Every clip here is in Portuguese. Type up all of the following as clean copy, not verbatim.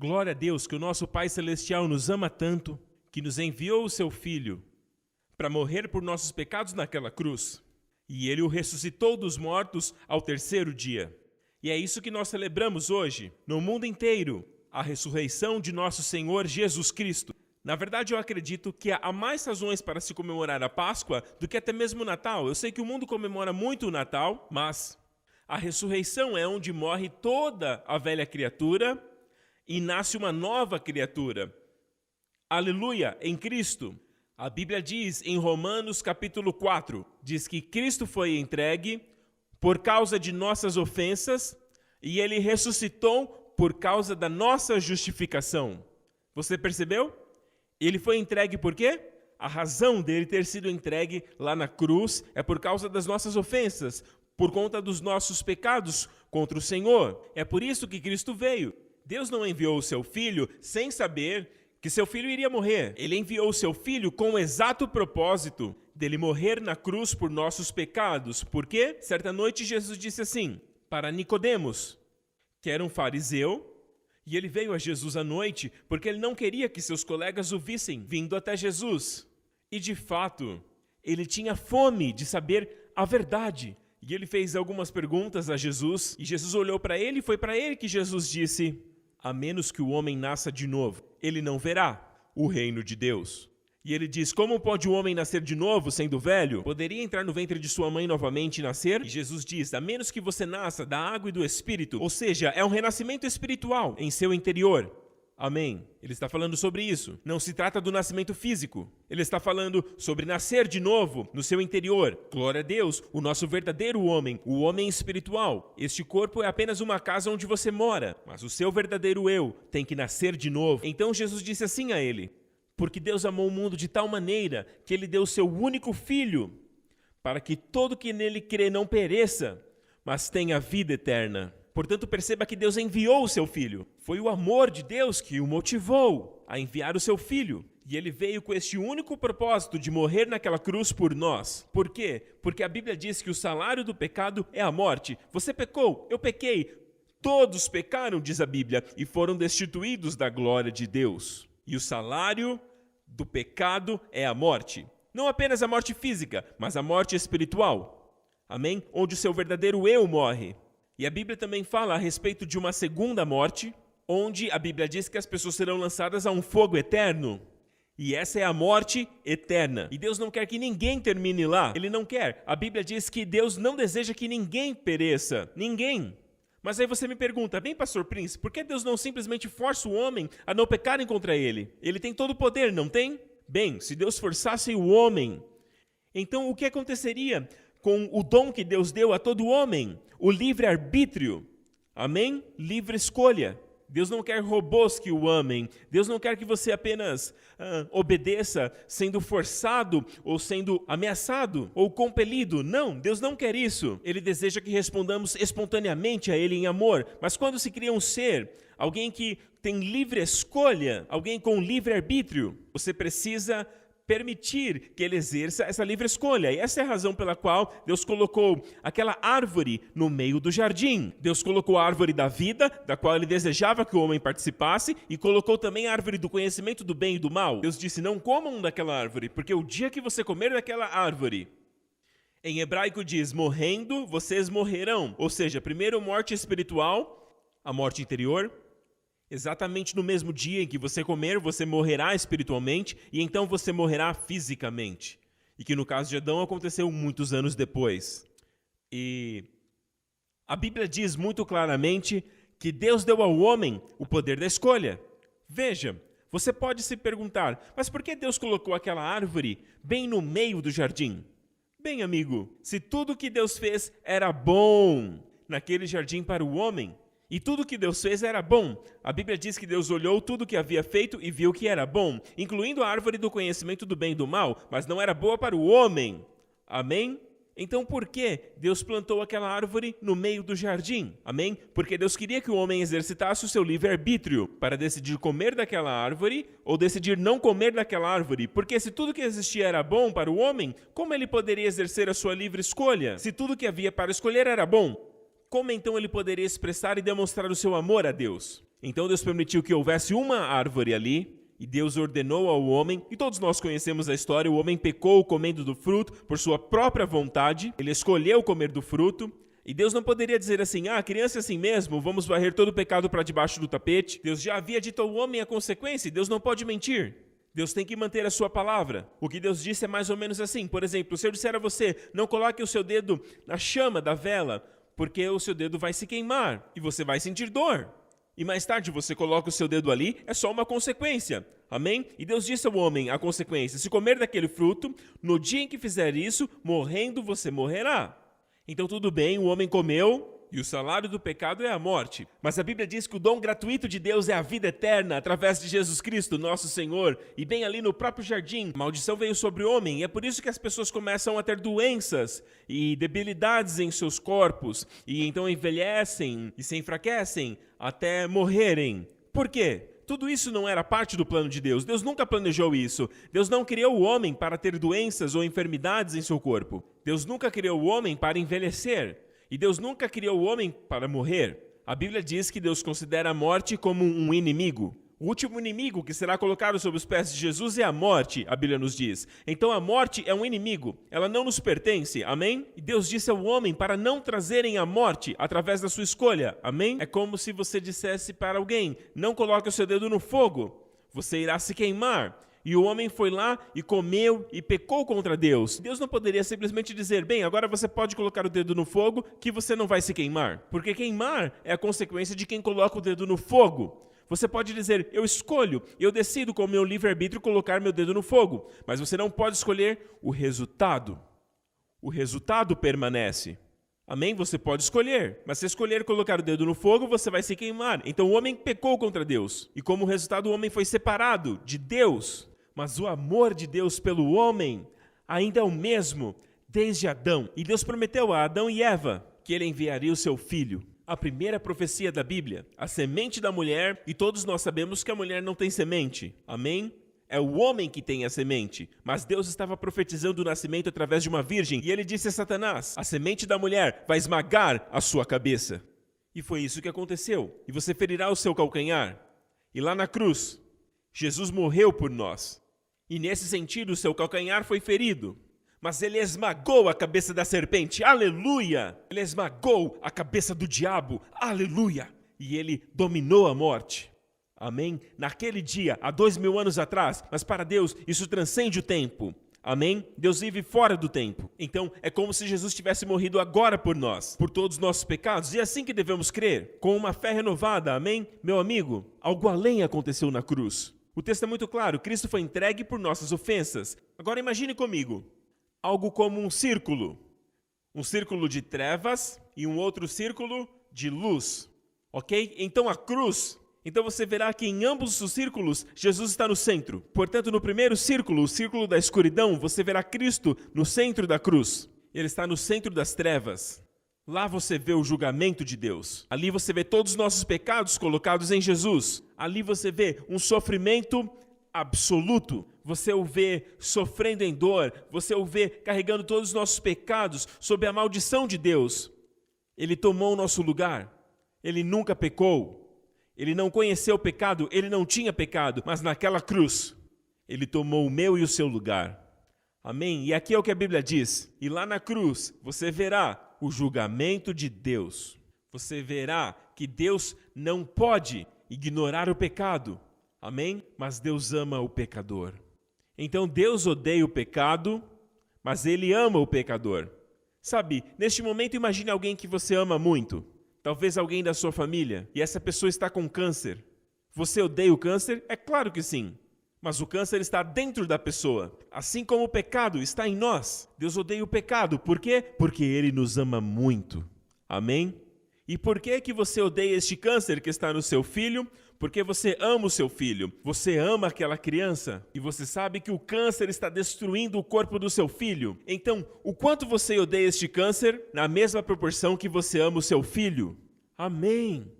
Glória a Deus que o nosso Pai Celestial nos ama tanto, que nos enviou o seu Filho para morrer por nossos pecados naquela cruz. E Ele o ressuscitou dos mortos ao terceiro dia. E é isso que nós celebramos hoje, no mundo inteiro, a ressurreição de nosso Senhor Jesus Cristo. Na verdade, eu acredito que há mais razões para se comemorar a Páscoa do que até mesmo o Natal. Eu sei que o mundo comemora muito o Natal, mas a ressurreição é onde morre toda a velha criatura e nasce uma nova criatura. Aleluia, em Cristo. A Bíblia diz em Romanos capítulo 4, diz que Cristo foi entregue por causa de nossas ofensas e Ele ressuscitou por causa da nossa justificação. Você percebeu? Ele foi entregue por quê? A razão dele ter sido entregue lá na cruz é por causa das nossas ofensas, por conta dos nossos pecados contra o Senhor. É por isso que Cristo veio. Deus não enviou o seu Filho sem saber que seu Filho iria morrer. Ele enviou o seu Filho com o exato propósito dele morrer na cruz por nossos pecados. Por quê? Certa noite Jesus disse assim para Nicodemos, que era um fariseu, e ele veio a Jesus à noite porque ele não queria que seus colegas o vissem vindo até Jesus. E de fato, ele tinha fome de saber a verdade. E ele fez algumas perguntas a Jesus, e Jesus olhou para ele e foi para ele que Jesus disse: a menos que o homem nasça de novo, ele não verá o reino de Deus. E ele diz: como pode o homem nascer de novo, sendo velho? Poderia entrar no ventre de sua mãe novamente e nascer? E Jesus diz: a menos que você nasça da água e do Espírito. Ou seja, é um renascimento espiritual em seu interior. Amém. Ele está falando sobre isso. Não se trata do nascimento físico. Ele está falando sobre nascer de novo no seu interior. Glória a Deus, o nosso verdadeiro homem, o homem espiritual. Este corpo é apenas uma casa onde você mora, mas o seu verdadeiro eu tem que nascer de novo. Então Jesus disse assim a ele: porque Deus amou o mundo de tal maneira que Ele deu o seu único Filho, para que todo que nele crê não pereça, mas tenha vida eterna. Portanto, perceba que Deus enviou o seu Filho. Foi o amor de Deus que o motivou a enviar o seu Filho. E Ele veio com este único propósito de morrer naquela cruz por nós. Por quê? Porque a Bíblia diz que o salário do pecado é a morte. Você pecou, eu pequei. Todos pecaram, diz a Bíblia, e foram destituídos da glória de Deus. E o salário do pecado é a morte. Não apenas a morte física, mas a morte espiritual. Amém? Onde o seu verdadeiro eu morre. E a Bíblia também fala a respeito de uma segunda morte, onde a Bíblia diz que as pessoas serão lançadas a um fogo eterno. E essa é a morte eterna. E Deus não quer que ninguém termine lá. Ele não quer. A Bíblia diz que Deus não deseja que ninguém pereça. Ninguém. Mas aí você me pergunta: bem, pastor Prince, por que Deus não simplesmente força o homem a não pecarem contra ele? Ele tem todo o poder, não tem? Bem, se Deus forçasse o homem, então o que aconteceria com o dom que Deus deu a todo homem? O livre-arbítrio. Amém? Livre escolha. Deus não quer robôs que o amem. Deus não quer que você apenas obedeça sendo forçado ou sendo ameaçado ou compelido. Não, Deus não quer isso. Ele deseja que respondamos espontaneamente a Ele em amor. Mas quando se cria um ser, alguém que tem livre escolha, alguém com livre-arbítrio, você precisa permitir que ele exerça essa livre escolha. E essa é a razão pela qual Deus colocou aquela árvore no meio do jardim. Deus colocou a árvore da vida, da qual Ele desejava que o homem participasse, e colocou também a árvore do conhecimento do bem e do mal. Deus disse: não comam daquela árvore, porque o dia que você comer daquela árvore, em hebraico diz: morrendo, vocês morrerão. Ou seja, primeiro morte espiritual, a morte interior. Exatamente no mesmo dia em que você comer, você morrerá espiritualmente e então você morrerá fisicamente. E que no caso de Adão aconteceu muitos anos depois. E a Bíblia diz muito claramente que Deus deu ao homem o poder da escolha. Veja, você pode se perguntar: mas por que Deus colocou aquela árvore bem no meio do jardim? Bem, amigo, se tudo que Deus fez era bom naquele jardim para o homem, e tudo que Deus fez era bom. A Bíblia diz que Deus olhou tudo que havia feito e viu que era bom, incluindo a árvore do conhecimento do bem e do mal, mas não era boa para o homem. Amém? Então por que Deus plantou aquela árvore no meio do jardim? Amém? Porque Deus queria que o homem exercitasse o seu livre-arbítrio para decidir comer daquela árvore ou decidir não comer daquela árvore. Porque se tudo que existia era bom para o homem, como ele poderia exercer a sua livre escolha? Se tudo que havia para escolher era bom, como então ele poderia expressar e demonstrar o seu amor a Deus? Então Deus permitiu que houvesse uma árvore ali, e Deus ordenou ao homem, e todos nós conhecemos a história, o homem pecou comendo do fruto por sua própria vontade, ele escolheu comer do fruto, e Deus não poderia dizer assim, a criança é assim mesmo, vamos varrer todo o pecado para debaixo do tapete. Deus já havia dito ao homem a consequência, Deus não pode mentir. Deus tem que manter a sua palavra. O que Deus disse é mais ou menos assim, por exemplo, se eu disser a você, não coloque o seu dedo na chama da vela, porque o seu dedo vai se queimar, e você vai sentir dor. E mais tarde você coloca o seu dedo ali, é só uma consequência. Amém? E Deus disse ao homem a consequência, se comer daquele fruto, no dia em que fizer isso, morrendo você morrerá. Então tudo bem, o homem comeu, e o salário do pecado é a morte. Mas a Bíblia diz que o dom gratuito de Deus é a vida eterna, através de Jesus Cristo, nosso Senhor. E bem ali no próprio jardim, a maldição veio sobre o homem. E é por isso que as pessoas começam a ter doenças e debilidades em seus corpos. E então envelhecem e se enfraquecem até morrerem. Por quê? Tudo isso não era parte do plano de Deus. Deus nunca planejou isso. Deus não criou o homem para ter doenças ou enfermidades em seu corpo. Deus nunca criou o homem para envelhecer. E Deus nunca criou o homem para morrer. A Bíblia diz que Deus considera a morte como um inimigo. O último inimigo que será colocado sob os pés de Jesus é a morte, a Bíblia nos diz. Então a morte é um inimigo, ela não nos pertence, amém? E Deus disse ao homem para não trazerem a morte através da sua escolha, amém? É como se você dissesse para alguém, não coloque o seu dedo no fogo, você irá se queimar. E o homem foi lá e comeu e pecou contra Deus. Deus não poderia simplesmente dizer, bem, agora você pode colocar o dedo no fogo que você não vai se queimar. Porque queimar é a consequência de quem coloca o dedo no fogo. Você pode dizer, eu escolho, eu decido com o meu livre-arbítrio colocar meu dedo no fogo. Mas você não pode escolher o resultado. O resultado permanece. Amém? Você pode escolher, mas se escolher colocar o dedo no fogo, você vai se queimar. Então o homem pecou contra Deus. E como resultado, o homem foi separado de Deus. Mas o amor de Deus pelo homem ainda é o mesmo desde Adão. E Deus prometeu a Adão e Eva que ele enviaria o seu filho. A primeira profecia da Bíblia, a semente da mulher, e todos nós sabemos que a mulher não tem semente. Amém? É o homem que tem a semente. Mas Deus estava profetizando o nascimento através de uma virgem. E ele disse a Satanás, a semente da mulher vai esmagar a sua cabeça. E foi isso que aconteceu. E você ferirá o seu calcanhar. E lá na cruz, Jesus morreu por nós. E nesse sentido, o seu calcanhar foi ferido. Mas ele esmagou a cabeça da serpente, aleluia! Ele esmagou a cabeça do diabo, aleluia! E ele dominou a morte, amém? Naquele dia, há 2000 anos atrás, mas para Deus isso transcende o tempo, amém? Deus vive fora do tempo. Então é como se Jesus tivesse morrido agora por nós, por todos os nossos pecados, e é assim que devemos crer, com uma fé renovada, amém? Meu amigo, algo além aconteceu na cruz. O texto é muito claro, Cristo foi entregue por nossas ofensas. Agora imagine comigo, algo como um círculo de trevas e um outro círculo de luz, ok? Então a cruz, então você verá que em ambos os círculos, Jesus está no centro. Portanto, no primeiro círculo, o círculo da escuridão, você verá Cristo no centro da cruz. Ele está no centro das trevas. Lá você vê o julgamento de Deus. Ali você vê todos os nossos pecados colocados em Jesus. Ali você vê um sofrimento absoluto. Você o vê sofrendo em dor. Você o vê carregando todos os nossos pecados sob a maldição de Deus. Ele tomou o nosso lugar. Ele nunca pecou. Ele não conheceu o pecado. Ele não tinha pecado. Mas naquela cruz, ele tomou o meu e o seu lugar. Amém? E aqui é o que a Bíblia diz. E lá na cruz, você verá o julgamento de Deus. Você verá que Deus não pode ignorar o pecado. Amém? Mas Deus ama o pecador. Então Deus odeia o pecado, mas Ele ama o pecador. Sabe, neste momento imagine alguém que você ama muito. Talvez alguém da sua família. E essa pessoa está com câncer. Você odeia o câncer? É claro que sim. Mas o câncer está dentro da pessoa. Assim como o pecado está em nós. Deus odeia o pecado. Por quê? Porque Ele nos ama muito. Amém? E por que que você odeia este câncer que está no seu filho? Porque você ama o seu filho. Você ama aquela criança. E você sabe que o câncer está destruindo o corpo do seu filho. Então, o quanto você odeia este câncer? Na mesma proporção que você ama o seu filho. Amém?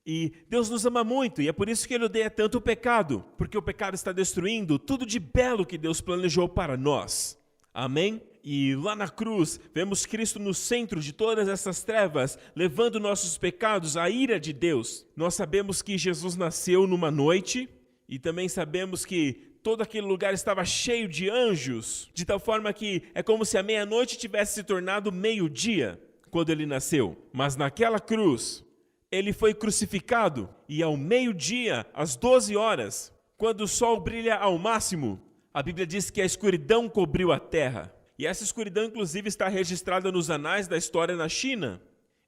E Deus nos ama muito, e é por isso que Ele odeia tanto o pecado, porque o pecado está destruindo tudo de belo que Deus planejou para nós. Amém? E lá na cruz, vemos Cristo no centro de todas essas trevas, levando nossos pecados à ira de Deus. Nós sabemos que Jesus nasceu numa noite e também sabemos que todo aquele lugar estava cheio de anjos, de tal forma que é como se a meia-noite tivesse se tornado meio-dia quando ele nasceu. Mas naquela cruz, ele foi crucificado e ao meio-dia, às 12 horas, quando o sol brilha ao máximo, a Bíblia diz que a escuridão cobriu a terra. E essa escuridão, inclusive, está registrada nos anais da história na China.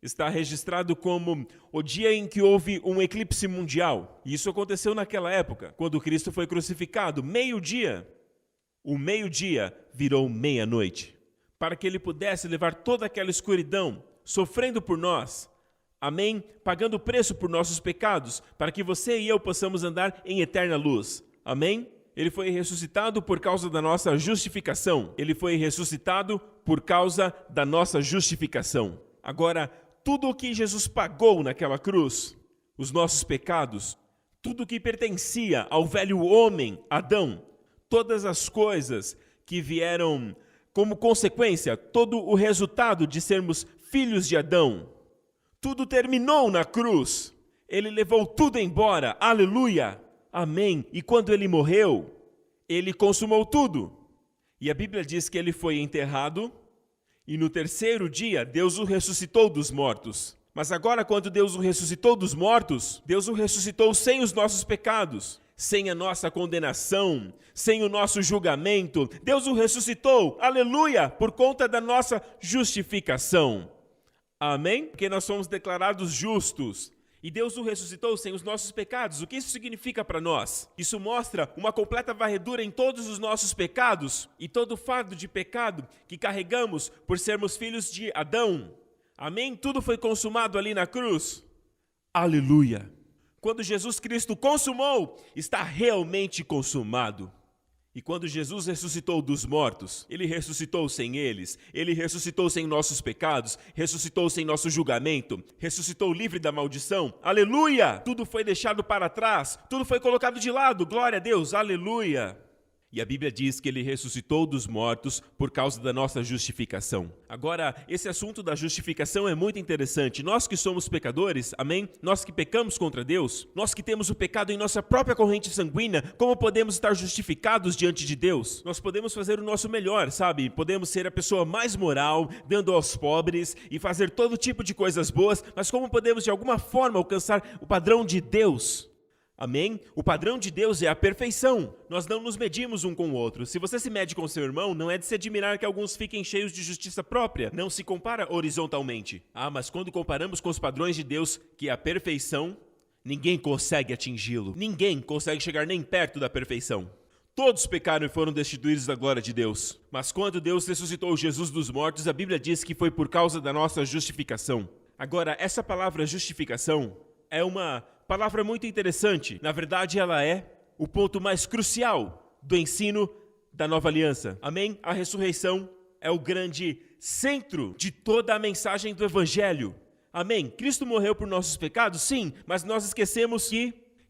Está registrado como o dia em que houve um eclipse mundial. E isso aconteceu naquela época, quando Cristo foi crucificado, meio-dia. O meio-dia virou meia-noite, para que ele pudesse levar toda aquela escuridão, sofrendo por nós. Amém? Pagando o preço por nossos pecados, para que você e eu possamos andar em eterna luz. Amém? Ele foi ressuscitado por causa da nossa justificação. Ele foi ressuscitado por causa da nossa justificação. Agora, tudo o que Jesus pagou naquela cruz, os nossos pecados, tudo o que pertencia ao velho homem, Adão, todas as coisas que vieram como consequência, todo o resultado de sermos filhos de Adão, tudo terminou na cruz. Ele levou tudo embora. Aleluia! Amém. E quando ele morreu, ele consumou tudo. E a Bíblia diz que ele foi enterrado e no terceiro dia Deus o ressuscitou dos mortos. Mas agora, quando Deus o ressuscitou dos mortos, Deus o ressuscitou sem os nossos pecados, sem a nossa condenação, sem o nosso julgamento. Deus o ressuscitou, aleluia, por conta da nossa justificação. Amém? Porque nós somos declarados justos. E Deus o ressuscitou sem os nossos pecados. O que isso significa para nós? Isso mostra uma completa varredura em todos os nossos pecados e todo o fardo de pecado que carregamos por sermos filhos de Adão. Amém? Tudo foi consumado ali na cruz. Aleluia! Quando Jesus Cristo consumou, está realmente consumado. E quando Jesus ressuscitou dos mortos, ele ressuscitou sem eles, ele ressuscitou sem nossos pecados, ressuscitou sem nosso julgamento, ressuscitou livre da maldição. Aleluia! Tudo foi deixado para trás, tudo foi colocado de lado, glória a Deus, aleluia! E a Bíblia diz que ele ressuscitou dos mortos por causa da nossa justificação. Agora, esse assunto da justificação é muito interessante. Nós que somos pecadores, amém? Nós que pecamos contra Deus, nós que temos o pecado em nossa própria corrente sanguínea, como podemos estar justificados diante de Deus? Nós podemos fazer o nosso melhor, sabe? Podemos ser a pessoa mais moral, dando aos pobres e fazer todo tipo de coisas boas, mas como podemos de alguma forma alcançar o padrão de Deus? Amém? O padrão de Deus é a perfeição. Nós não nos medimos um com o outro. Se você se mede com seu irmão, não é de se admirar que alguns fiquem cheios de justiça própria. Não se compara horizontalmente. Mas quando comparamos com os padrões de Deus, que é a perfeição, ninguém consegue atingi-lo. Ninguém consegue chegar nem perto da perfeição. Todos pecaram e foram destituídos da glória de Deus. Mas quando Deus ressuscitou Jesus dos mortos, a Bíblia diz que foi por causa da nossa justificação. Agora, essa palavra justificação é uma palavra muito interessante. Na verdade, ela é o ponto mais crucial do ensino da nova aliança. Amém? A ressurreição é o grande centro de toda a mensagem do Evangelho. Amém? Cristo morreu por nossos pecados? Sim, mas nós esquecemos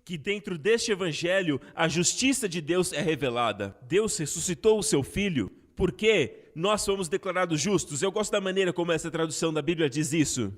que dentro deste Evangelho a justiça de Deus é revelada. Deus ressuscitou o seu Filho porque nós fomos declarados justos. Eu gosto da maneira como essa tradução da Bíblia diz isso.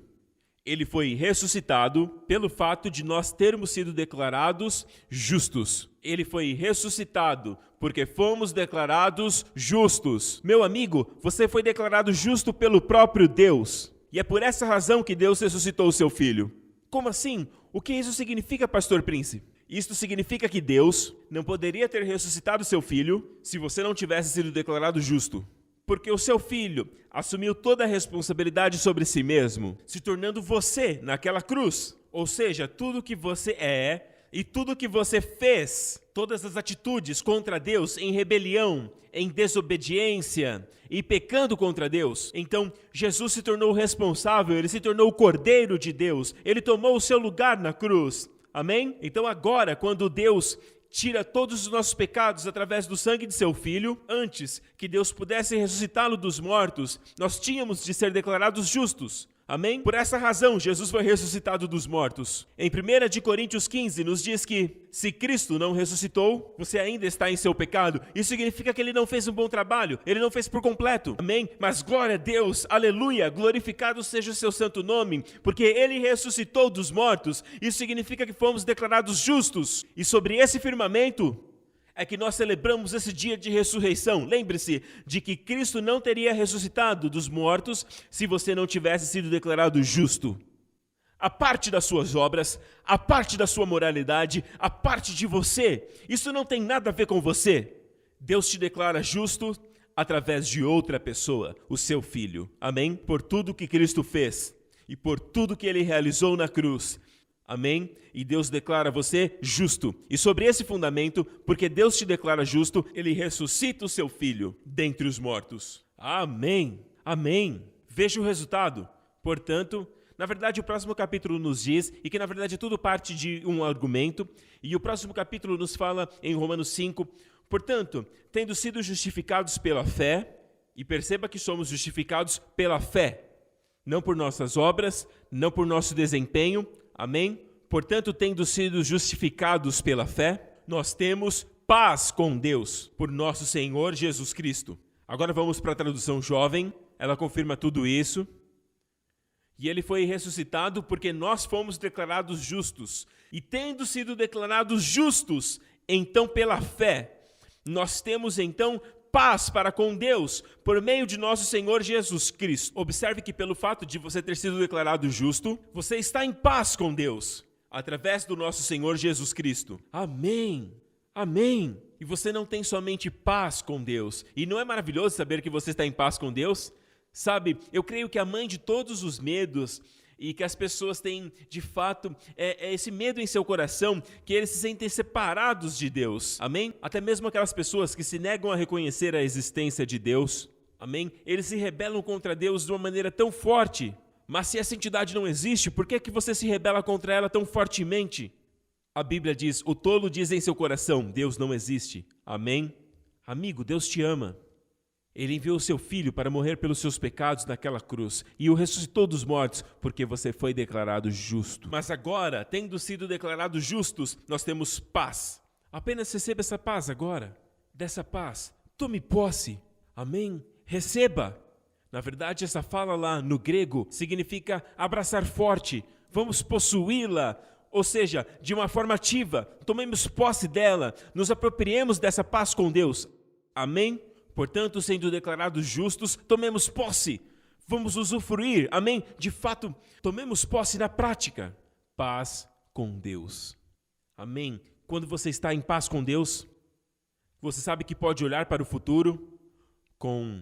Ele foi ressuscitado pelo fato de nós termos sido declarados justos. Ele foi ressuscitado porque fomos declarados justos. Meu amigo, você foi declarado justo pelo próprio Deus. E é por essa razão que Deus ressuscitou o seu Filho. Como assim? O que isso significa, Pastor Prince? Isto significa que Deus não poderia ter ressuscitado seu Filho se você não tivesse sido declarado justo. Porque o seu Filho assumiu toda a responsabilidade sobre si mesmo, se tornando você naquela cruz. Ou seja, tudo que você é e tudo que você fez, todas as atitudes contra Deus em rebelião, em desobediência e pecando contra Deus. Então, Jesus se tornou responsável, ele se tornou o Cordeiro de Deus, ele tomou o seu lugar na cruz. Amém? Então agora, quando Deus tira todos os nossos pecados através do sangue de seu Filho, antes que Deus pudesse ressuscitá-lo dos mortos, nós tínhamos de ser declarados justos. Amém? Por essa razão, Jesus foi ressuscitado dos mortos. Em 1 de Coríntios 15, nos diz que se Cristo não ressuscitou, você ainda está em seu pecado. Isso significa que ele não fez um bom trabalho, ele não fez por completo. Amém? Mas glória a Deus, aleluia, glorificado seja o seu santo nome, porque ele ressuscitou dos mortos. Isso significa que fomos declarados justos. E sobre esse firmamento é que nós celebramos esse dia de ressurreição. Lembre-se de que Cristo não teria ressuscitado dos mortos se você não tivesse sido declarado justo. A parte das suas obras, a parte da sua moralidade, a parte de você, isso não tem nada a ver com você. Deus te declara justo através de outra pessoa, o seu Filho. Amém? Por tudo que Cristo fez e por tudo que ele realizou na cruz. Amém? E Deus declara você justo. E sobre esse fundamento, porque Deus te declara justo, ele ressuscita o seu Filho dentre os mortos. Amém. Amém. Veja o resultado. Portanto, na verdade, o próximo capítulo nos diz, e que na verdade tudo parte de um argumento, e o próximo capítulo nos fala em Romanos 5, portanto, tendo sido justificados pela fé, e perceba que somos justificados pela fé, não por nossas obras, não por nosso desempenho. Amém? Portanto, tendo sido justificados pela fé, nós temos paz com Deus por nosso Senhor Jesus Cristo. Agora vamos para a tradução jovem, ela confirma tudo isso. E ele foi ressuscitado porque nós fomos declarados justos. E tendo sido declarados justos, então pela fé, nós temos então paz para com Deus, por meio de nosso Senhor Jesus Cristo. Observe que pelo fato de você ter sido declarado justo, você está em paz com Deus, através do nosso Senhor Jesus Cristo. Amém, amém. E você não tem somente paz com Deus. E não é maravilhoso saber que você está em paz com Deus? Sabe, eu creio que a mãe de todos os medos e que as pessoas têm, de fato, esse medo em seu coração, que eles se sentem separados de Deus, amém? Até mesmo aquelas pessoas que se negam a reconhecer a existência de Deus, amém? Eles se rebelam contra Deus de uma maneira tão forte, mas se essa entidade não existe, por que você se rebela contra ela tão fortemente? A Bíblia diz, o tolo diz em seu coração, Deus não existe, amém? Amigo, Deus te ama. Ele enviou o seu Filho para morrer pelos seus pecados naquela cruz e o ressuscitou dos mortos, porque você foi declarado justo. Mas agora, tendo sido declarados justos, nós temos paz. Apenas receba essa paz agora. Dessa paz, tome posse. Amém? Receba. Na verdade, essa fala lá no grego significa abraçar forte. Vamos possuí-la, ou seja, de uma forma ativa. Tomemos posse dela, nos apropriemos dessa paz com Deus. Amém? Portanto, sendo declarados justos, tomemos posse, vamos usufruir, amém? De fato, tomemos posse na prática, paz com Deus, amém? Quando você está em paz com Deus, você sabe que pode olhar para o futuro com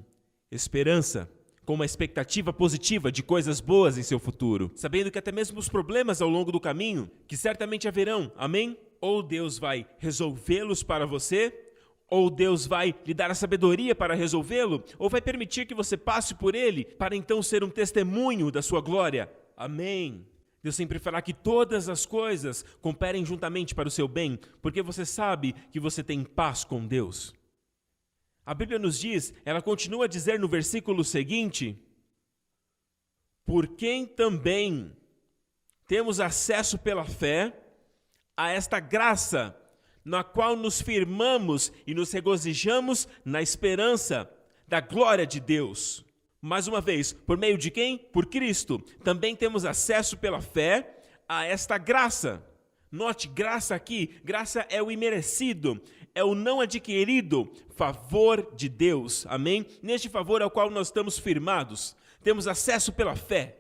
esperança, com uma expectativa positiva de coisas boas em seu futuro, sabendo que até mesmo os problemas ao longo do caminho, que certamente haverão, amém? Ou Deus vai resolvê-los para você, ou Deus vai lhe dar a sabedoria para resolvê-lo, ou vai permitir que você passe por ele, para então ser um testemunho da sua glória. Amém. Deus sempre fará que todas as coisas cooperem juntamente para o seu bem, porque você sabe que você tem paz com Deus. A Bíblia nos diz, ela continua a dizer no versículo seguinte, por quem também temos acesso pela fé a esta graça, na qual nos firmamos e nos regozijamos na esperança da glória de Deus. Mais uma vez, por meio de quem? Por Cristo. Também temos acesso pela fé a esta graça. Note, graça aqui, graça é o imerecido, é o não adquirido favor de Deus. Amém? Neste favor ao qual nós estamos firmados. Temos acesso pela fé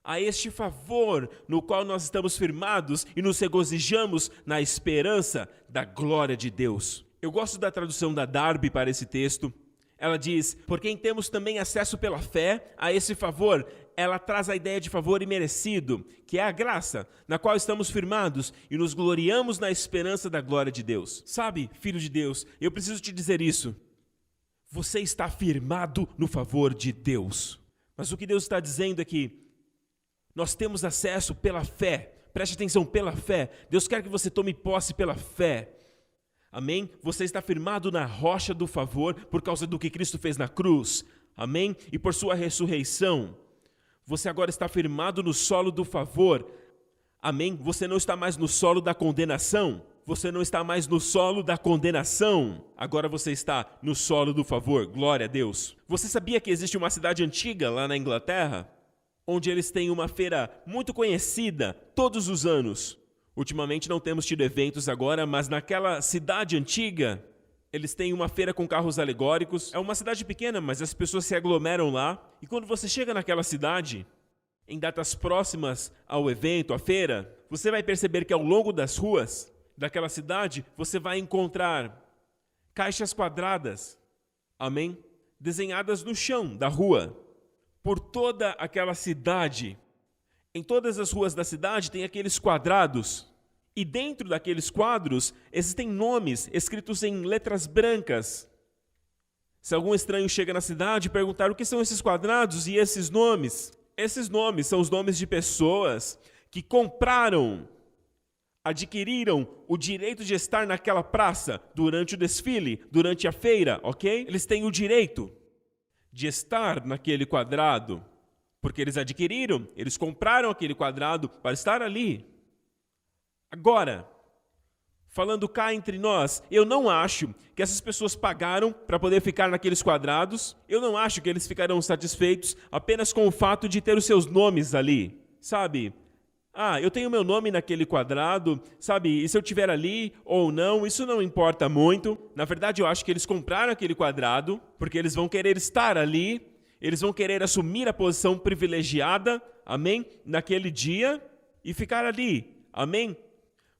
a este favor no qual nós estamos firmados e nos regozijamos na esperança da glória de Deus. Eu gosto da tradução da Darby para esse texto. Ela diz, por quem temos também acesso pela fé a esse favor. Ela traz a ideia de favor imerecido, que é a graça, na qual estamos firmados e nos gloriamos na esperança da glória de Deus. Sabe, filho de Deus, eu preciso te dizer isso. Você está firmado no favor de Deus. Mas o que Deus está dizendo é que nós temos acesso pela fé. Preste atenção, pela fé. Deus quer que você tome posse pela fé. Amém? Você está firmado na rocha do favor por causa do que Cristo fez na cruz. Amém? E por sua ressurreição. Você agora está firmado no solo do favor. Amém? Você não está mais no solo da condenação. Você não está mais no solo da condenação. Agora você está no solo do favor. Glória a Deus. Você sabia que existe uma cidade antiga lá na Inglaterra, onde eles têm uma feira muito conhecida todos os anos? Ultimamente não temos tido eventos agora, mas naquela cidade antiga, eles têm uma feira com carros alegóricos. É uma cidade pequena, mas as pessoas se aglomeram lá. E quando você chega naquela cidade, em datas próximas ao evento, à feira, você vai perceber que ao longo das ruas daquela cidade, você vai encontrar caixas quadradas, amém? Desenhadas no chão da rua, por toda aquela cidade. Em todas as ruas da cidade tem aqueles quadrados, e dentro daqueles quadros existem nomes escritos em letras brancas. Se algum estranho chega na cidade e perguntar o que são esses quadrados e esses nomes são os nomes de pessoas que compraram, adquiriram o direito de estar naquela praça durante o desfile, durante a feira, ok? Eles têm o direito de estar naquele quadrado, porque eles adquiriram, eles compraram aquele quadrado para estar ali. Agora, falando cá entre nós, eu não acho que essas pessoas pagaram para poder ficar naqueles quadrados. Eu não acho que eles ficarão satisfeitos apenas com o fato de ter os seus nomes ali, sabe? Eu tenho meu nome naquele quadrado, sabe? E se eu estiver ali ou não, isso não importa muito. Na verdade, eu acho que eles compraram aquele quadrado porque eles vão querer estar ali, eles vão querer assumir a posição privilegiada, amém? Naquele dia e ficar ali, amém?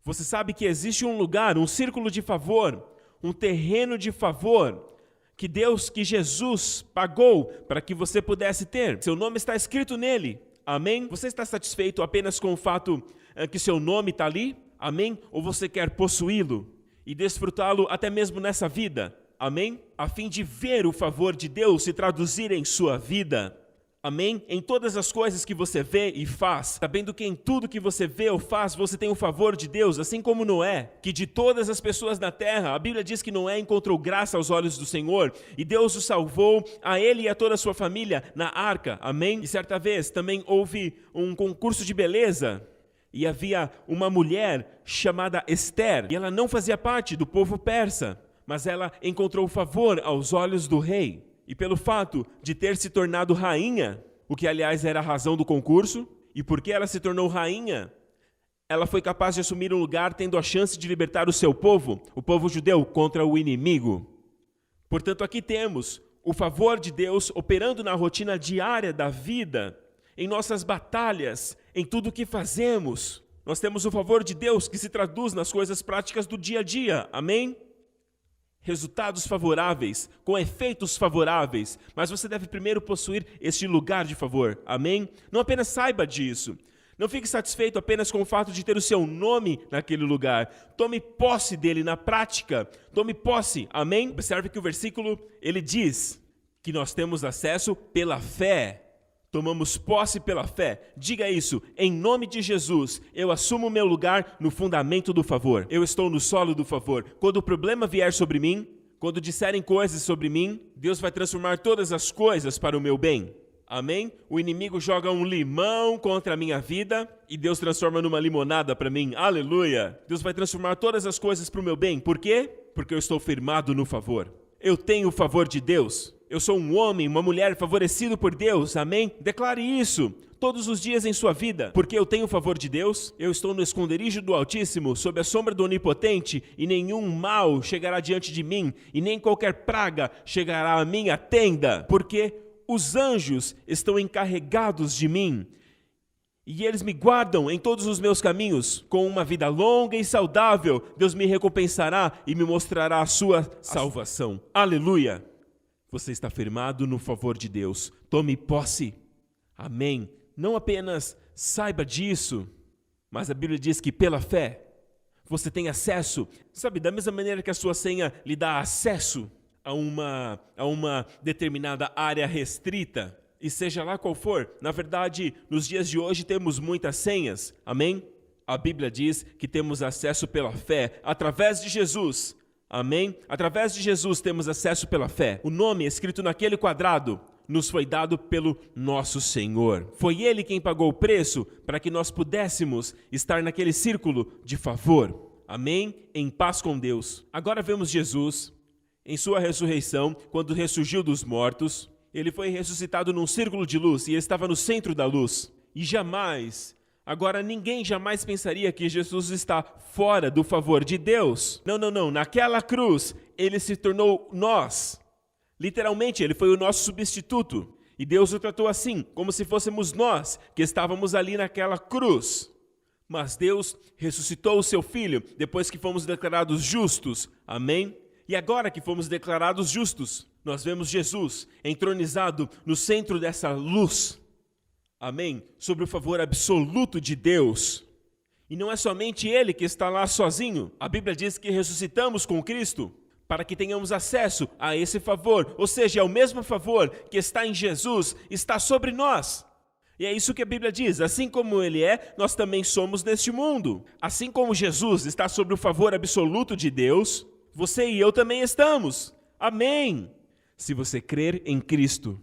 Você sabe que existe um lugar, um círculo de favor, um terreno de favor, que Jesus pagou para que você pudesse ter. Seu nome está escrito nele. Amém? Você está satisfeito apenas com o fato que seu nome está ali? Amém? Ou você quer possuí-lo e desfrutá-lo até mesmo nessa vida? Amém? A fim de ver o favor de Deus se traduzir em sua vida. Amém? Em todas as coisas que você vê e faz, sabendo que em tudo que você vê ou faz, você tem o favor de Deus, assim como Noé, que de todas as pessoas na terra, a Bíblia diz que Noé encontrou graça aos olhos do Senhor, e Deus o salvou, a ele e a toda a sua família, na arca. Amém? E certa vez também houve um concurso de beleza, e havia uma mulher chamada Esther, e ela não fazia parte do povo persa, mas ela encontrou favor aos olhos do rei. E pelo fato de ter se tornado rainha, o que aliás era a razão do concurso, e porque ela se tornou rainha, ela foi capaz de assumir um lugar tendo a chance de libertar o seu povo, o povo judeu, contra o inimigo. Portanto, aqui temos o favor de Deus operando na rotina diária da vida, em nossas batalhas, em tudo o que fazemos. Nós temos o favor de Deus que se traduz nas coisas práticas do dia a dia. Amém? Resultados favoráveis, com efeitos favoráveis, mas você deve primeiro possuir este lugar de favor, amém? Não apenas saiba disso, não fique satisfeito apenas com o fato de ter o seu nome naquele lugar, tome posse dele na prática, tome posse, amém? Observe que o versículo, ele diz que nós temos acesso pela fé. Tomamos posse pela fé. Diga isso, em nome de Jesus, eu assumo meu lugar no fundamento do favor. Eu estou no solo do favor. Quando o problema vier sobre mim, quando disserem coisas sobre mim, Deus vai transformar todas as coisas para o meu bem. Amém? O inimigo joga um limão contra a minha vida e Deus transforma numa limonada para mim. Aleluia! Deus vai transformar todas as coisas para o meu bem. Por quê? Porque eu estou firmado no favor. Eu tenho o favor de Deus. Eu sou um homem, uma mulher favorecido por Deus, amém? Declare isso todos os dias em sua vida. Porque eu tenho o favor de Deus, eu estou no esconderijo do Altíssimo, sob a sombra do Onipotente, e nenhum mal chegará diante de mim, e nem qualquer praga chegará à minha tenda. Porque os anjos estão encarregados de mim, e eles me guardam em todos os meus caminhos. Com uma vida longa e saudável, Deus me recompensará e me mostrará a sua salvação. Aleluia! Você está firmado no favor de Deus. Tome posse. Amém. Não apenas saiba disso, mas a Bíblia diz que pela fé você tem acesso. Sabe, da mesma maneira que a sua senha lhe dá acesso a uma determinada área restrita, e seja lá qual for. Na verdade, nos dias de hoje temos muitas senhas. Amém? A Bíblia diz que temos acesso pela fé, através de Jesus. Amém? Através de Jesus temos acesso pela fé. O nome escrito naquele quadrado, nos foi dado pelo nosso Senhor. Foi Ele quem pagou o preço para que nós pudéssemos estar naquele círculo de favor. Amém? Em paz com Deus. Agora vemos Jesus em sua ressurreição, quando ressurgiu dos mortos. Ele foi ressuscitado num círculo de luz e ele estava no centro da luz. E agora ninguém jamais pensaria que Jesus está fora do favor de Deus. Não. Naquela cruz, ele se tornou nós. Literalmente, ele foi o nosso substituto. E Deus o tratou assim, como se fôssemos nós que estávamos ali naquela cruz. Mas Deus ressuscitou o seu Filho depois que fomos declarados justos. Amém? E agora que fomos declarados justos, nós vemos Jesus entronizado no centro dessa luz. Amém? Sobre o favor absoluto de Deus. E não é somente Ele que está lá sozinho. A Bíblia diz que ressuscitamos com Cristo para que tenhamos acesso a esse favor. Ou seja, é o mesmo favor que está em Jesus, está sobre nós. E é isso que a Bíblia diz. Assim como Ele é, nós também somos neste mundo. Assim como Jesus está sobre o favor absoluto de Deus, você e eu também estamos. Amém? Se você crer em Cristo.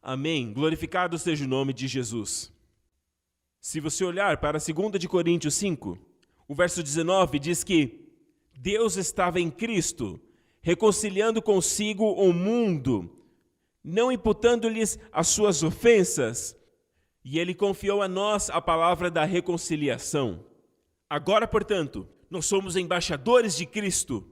Amém. Glorificado seja o nome de Jesus. Se você olhar para 2 de Coríntios 5, o verso 19 diz que Deus estava em Cristo, reconciliando consigo o mundo, não imputando-lhes as suas ofensas, e Ele confiou a nós a palavra da reconciliação. Agora, portanto, nós somos embaixadores de Cristo,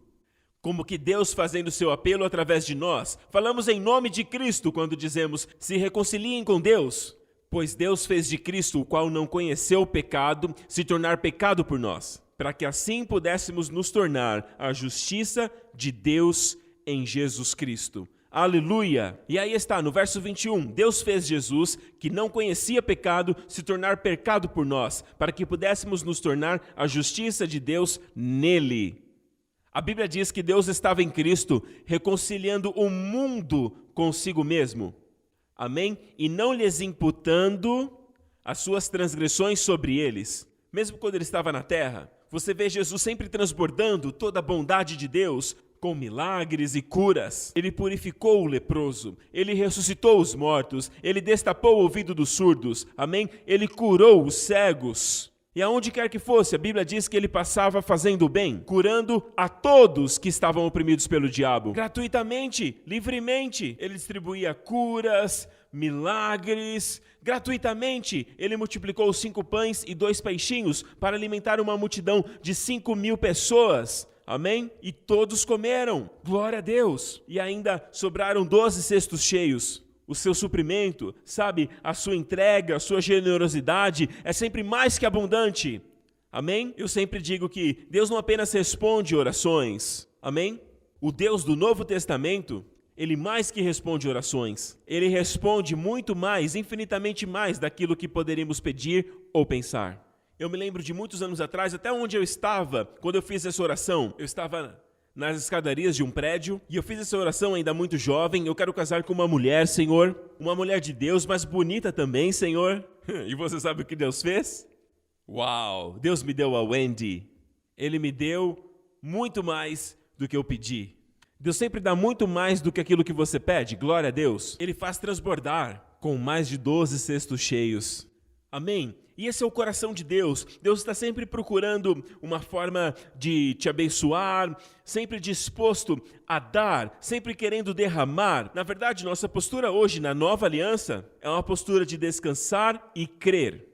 como que Deus fazendo seu apelo através de nós. Falamos em nome de Cristo quando dizemos, se reconciliem com Deus, pois Deus fez de Cristo, o qual não conheceu o pecado, se tornar pecado por nós, para que assim pudéssemos nos tornar a justiça de Deus em Jesus Cristo. Aleluia! E aí está, no verso 21, Deus fez Jesus, que não conhecia pecado, se tornar pecado por nós, para que pudéssemos nos tornar a justiça de Deus nele. A Bíblia diz que Deus estava em Cristo, reconciliando o mundo consigo mesmo. Amém? E não lhes imputando as suas transgressões sobre eles. Mesmo quando ele estava na terra, você vê Jesus sempre transbordando toda a bondade de Deus, com milagres e curas. Ele purificou o leproso, ele ressuscitou os mortos, ele destapou o ouvido dos surdos. Amém? Ele curou os cegos. E aonde quer que fosse, a Bíblia diz que ele passava fazendo o bem, curando a todos que estavam oprimidos pelo diabo. Gratuitamente, livremente, ele distribuía curas, milagres. Gratuitamente, ele multiplicou os 5 pães e 2 peixinhos para alimentar uma multidão de 5.000 pessoas. Amém? E todos comeram. Glória a Deus. E ainda sobraram 12 cestos cheios. O seu suprimento, sabe, a sua entrega, a sua generosidade é sempre mais que abundante. Amém? Eu sempre digo que Deus não apenas responde orações. Amém? O Deus do Novo Testamento, Ele mais que responde orações. Ele responde muito mais, infinitamente mais daquilo que poderíamos pedir ou pensar. Eu me lembro de muitos anos atrás, até onde eu estava, quando eu fiz essa oração. Eu estava nas escadarias de um prédio, e eu fiz essa oração ainda muito jovem. Eu quero casar com uma mulher, Senhor, uma mulher de Deus, mas bonita também, Senhor. E você sabe o que Deus fez? Uau! Deus me deu a Wendy. Ele me deu muito mais do que eu pedi. Deus sempre dá muito mais do que aquilo que você pede, glória a Deus. Ele faz transbordar com mais de 12 cestos cheios. Amém? E esse é o coração de Deus. Deus está sempre procurando uma forma de te abençoar, sempre disposto a dar, sempre querendo derramar. Na verdade, nossa postura hoje na nova aliança é uma postura de descansar e crer.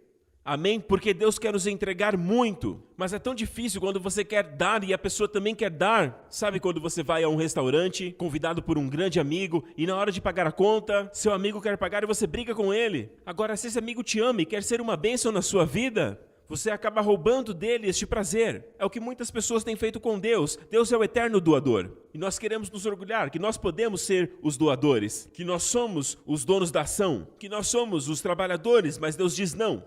Amém? Porque Deus quer nos entregar muito, mas é tão difícil quando você quer dar e a pessoa também quer dar. Sabe quando você vai a um restaurante, convidado por um grande amigo, e na hora de pagar a conta, seu amigo quer pagar e você briga com ele. Agora, se esse amigo te ama e quer ser uma bênção na sua vida, você acaba roubando dele este prazer. É o que muitas pessoas têm feito com Deus. Deus é o eterno doador. E nós queremos nos orgulhar que nós podemos ser os doadores, que nós somos os donos da ação, que nós somos os trabalhadores, mas Deus diz não.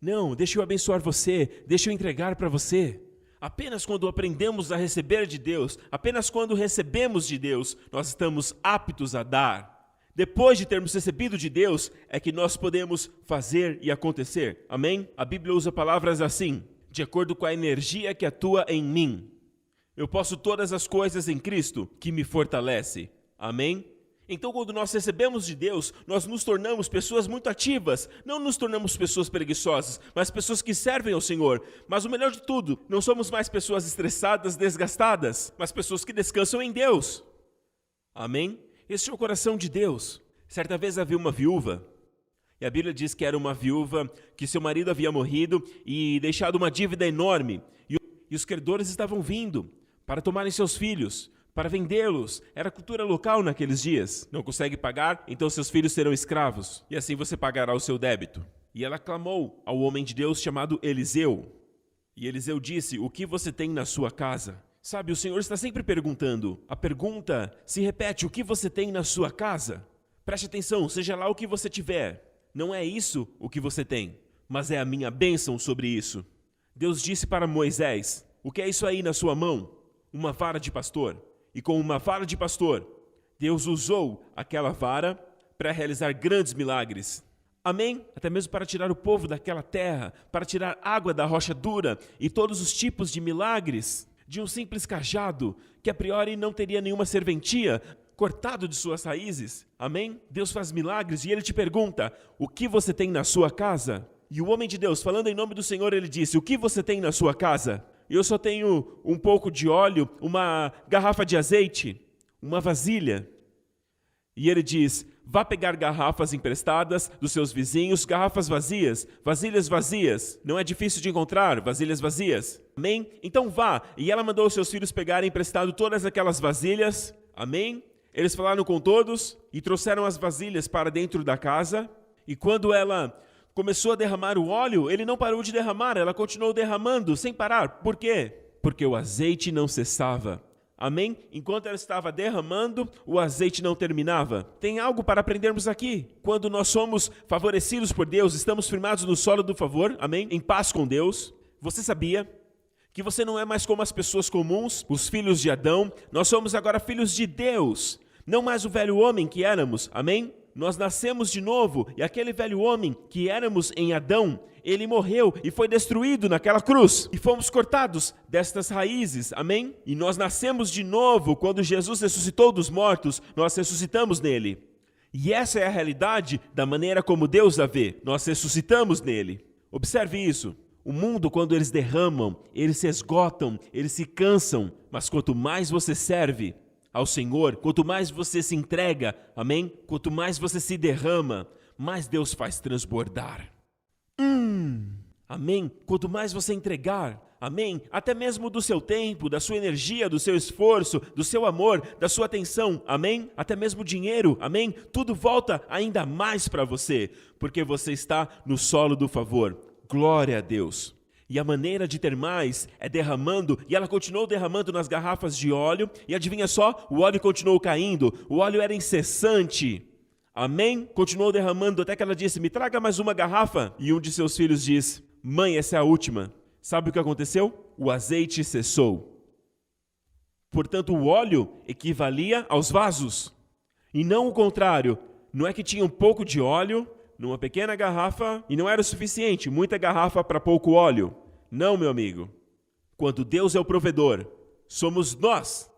Não, deixa eu abençoar você, deixa eu entregar para você. Apenas quando aprendemos a receber de Deus, apenas quando recebemos de Deus, nós estamos aptos a dar. Depois de termos recebido de Deus, é que nós podemos fazer e acontecer. Amém? A Bíblia usa palavras assim, de acordo com a energia que atua em mim. Eu posso todas as coisas em Cristo, que me fortalece. Amém? Então, quando nós recebemos de Deus, nós nos tornamos pessoas muito ativas. Não nos tornamos pessoas preguiçosas, mas pessoas que servem ao Senhor. Mas o melhor de tudo, não somos mais pessoas estressadas, desgastadas, mas pessoas que descansam em Deus. Amém? Esse é o coração de Deus. Certa vez havia uma viúva, e a Bíblia diz que era uma viúva que seu marido havia morrido e deixado uma dívida enorme. E os credores estavam vindo para tomarem seus filhos, para vendê-los. Era cultura local naqueles dias. Não consegue pagar, então seus filhos serão escravos. E assim você pagará o seu débito. E ela clamou ao homem de Deus chamado Eliseu. E Eliseu disse: o que você tem na sua casa? Sabe, o Senhor está sempre perguntando. A pergunta se repete: o que você tem na sua casa? Preste atenção, seja lá o que você tiver. Não é isso o que você tem, mas é a minha bênção sobre isso. Deus disse para Moisés: o que é isso aí na sua mão? Uma vara de pastor. E com uma vara de pastor, Deus usou aquela vara para realizar grandes milagres. Amém? Até mesmo para tirar o povo daquela terra, para tirar água da rocha dura e todos os tipos de milagres de um simples cajado, que a priori não teria nenhuma serventia, cortado de suas raízes. Amém? Deus faz milagres e Ele te pergunta: o que você tem na sua casa? E o homem de Deus, falando em nome do Senhor, ele disse: o que você tem na sua casa? Eu só tenho um pouco de óleo, uma garrafa de azeite, uma vasilha. E ele diz: vá pegar garrafas emprestadas dos seus vizinhos, garrafas vazias, vasilhas vazias. Não é difícil de encontrar vasilhas vazias. Amém? Então vá. E ela mandou os seus filhos pegarem emprestado todas aquelas vasilhas. Amém? Eles falaram com todos e trouxeram as vasilhas para dentro da casa. E quando ela começou a derramar o óleo, ele não parou de derramar, ela continuou derramando sem parar. Por quê? Porque o azeite não cessava. Amém? Enquanto ela estava derramando, o azeite não terminava. Tem algo para aprendermos aqui. Quando nós somos favorecidos por Deus, estamos firmados no solo do favor, amém? Em paz com Deus. Você sabia que você não é mais como as pessoas comuns, os filhos de Adão? Nós somos agora filhos de Deus, não mais o velho homem que éramos, amém? Nós nascemos de novo, e aquele velho homem que éramos em Adão, ele morreu e foi destruído naquela cruz. E fomos cortados destas raízes, amém? E nós nascemos de novo. Quando Jesus ressuscitou dos mortos, nós ressuscitamos nele. E essa é a realidade da maneira como Deus a vê. Nós ressuscitamos nele. Observe isso. O mundo, quando eles derramam, eles se esgotam, eles se cansam. Mas quanto mais você serve ao Senhor, quanto mais você se entrega, amém? Quanto mais você se derrama, mais Deus faz transbordar. Amém? Quanto mais você entregar, amém? Até mesmo do seu tempo, da sua energia, do seu esforço, do seu amor, da sua atenção, amém? Até mesmo dinheiro, amém? Tudo volta ainda mais para você, porque você está no solo do favor. Glória a Deus. E a maneira de ter mais é derramando, e ela continuou derramando nas garrafas de óleo, e adivinha só, o óleo continuou caindo, o óleo era incessante. Amém? Continuou derramando até que ela disse: me traga mais uma garrafa. E um de seus filhos diz: mãe, essa é a última. Sabe o que aconteceu? O azeite cessou. Portanto, o óleo equivalia aos vasos. E não o contrário. Não é que tinha um pouco de óleo numa pequena garrafa e não era o suficiente, muita garrafa para pouco óleo. Não, meu amigo. Quando Deus é o provedor, somos nós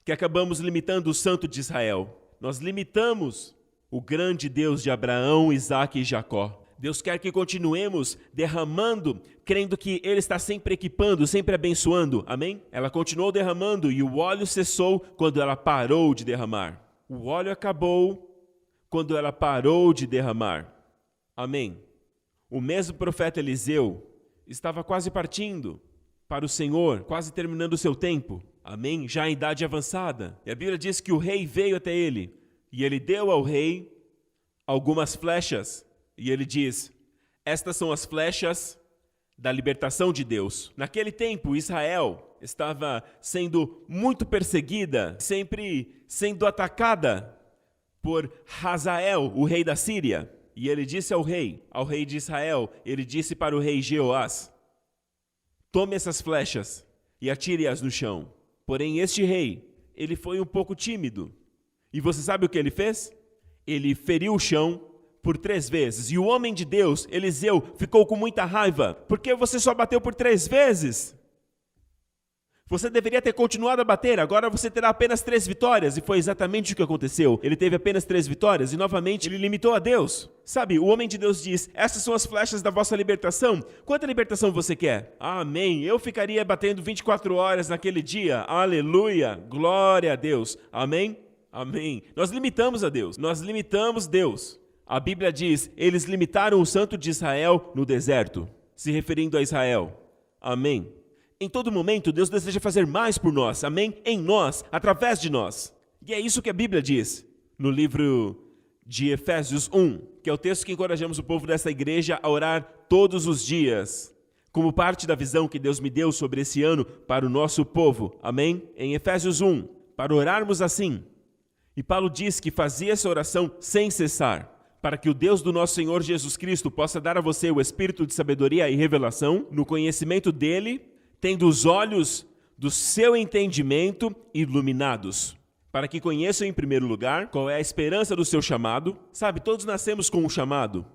que acabamos limitando o Santo de Israel. Nós limitamos o grande Deus de Abraão, Isaque e Jacó. Deus quer que continuemos derramando, crendo que Ele está sempre equipando, sempre abençoando. Amém? Ela continuou derramando e o óleo cessou quando ela parou de derramar. O óleo acabou quando ela parou de derramar. Amém? O mesmo profeta Eliseu estava quase partindo para o Senhor, quase terminando o seu tempo. Amém? Já em idade avançada. E a Bíblia diz que o rei veio até ele. E ele deu ao rei algumas flechas. E ele diz: estas são as flechas da libertação de Deus. Naquele tempo, Israel estava sendo muito perseguida, sempre sendo atacada por Hazael, o rei da Síria. E ele disse ao rei de Israel, ele disse para o rei Jeoás: tome essas flechas e atire-as no chão. Porém, este rei, ele foi um pouco tímido. E você sabe o que ele fez? Ele feriu o chão por 3 vezes. E o homem de Deus, Eliseu, ficou com muita raiva. Por que você só bateu por 3 vezes? Você deveria ter continuado a bater, agora você terá apenas 3 vitórias. E foi exatamente o que aconteceu. Ele teve apenas 3 vitórias e novamente ele limitou a Deus. Sabe, o homem de Deus diz, essas são as flechas da vossa libertação. Quanta libertação você quer? Amém. Eu ficaria batendo 24 horas naquele dia. Aleluia. Glória a Deus. Amém? Amém. Nós limitamos a Deus. Nós limitamos Deus. A Bíblia diz, eles limitaram o santo de Israel no deserto, se referindo a Israel. Amém. Em todo momento, Deus deseja fazer mais por nós, amém? Em nós, através de nós. E é isso que a Bíblia diz no livro de Efésios 1, que é o texto que encorajamos o povo dessa igreja a orar todos os dias, como parte da visão que Deus me deu sobre esse ano para o nosso povo, amém? Em Efésios 1, para orarmos assim. E Paulo diz que fazia essa oração sem cessar, para que o Deus do nosso Senhor Jesus Cristo possa dar a você o espírito de sabedoria e revelação, no conhecimento dele, tendo os olhos do seu entendimento iluminados, para que conheçam em primeiro lugar qual é a esperança do seu chamado. Sabe, todos nascemos com um chamado.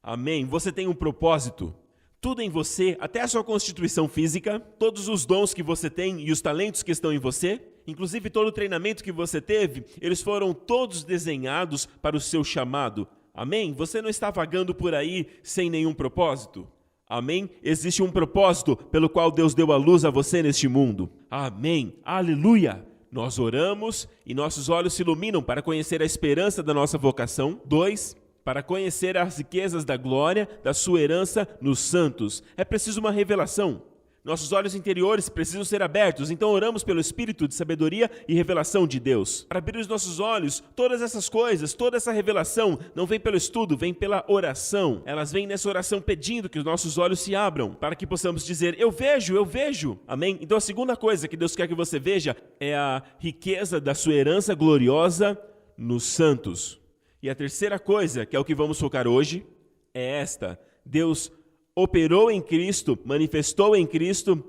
Amém? Você tem um propósito. Tudo em você, até a sua constituição física, todos os dons que você tem e os talentos que estão em você, inclusive todo o treinamento que você teve, eles foram todos desenhados para o seu chamado. Amém? Você não está vagando por aí sem nenhum propósito. Amém? Existe um propósito pelo qual Deus deu a luz a você neste mundo. Amém. Aleluia. Nós oramos e nossos olhos se iluminam para conhecer a esperança da nossa vocação. 2, para conhecer as riquezas da glória da sua herança nos santos. É preciso uma revelação. Nossos olhos interiores precisam ser abertos, então oramos pelo Espírito de sabedoria e revelação de Deus. Para abrir os nossos olhos, todas essas coisas, toda essa revelação, não vem pelo estudo, vem pela oração. Elas vêm nessa oração pedindo que os nossos olhos se abram, para que possamos dizer, eu vejo. Amém? Então a segunda coisa que Deus quer que você veja é a riqueza da sua herança gloriosa nos santos. E a terceira coisa, que é o que vamos focar hoje, é esta. Deus operou em Cristo, manifestou em Cristo.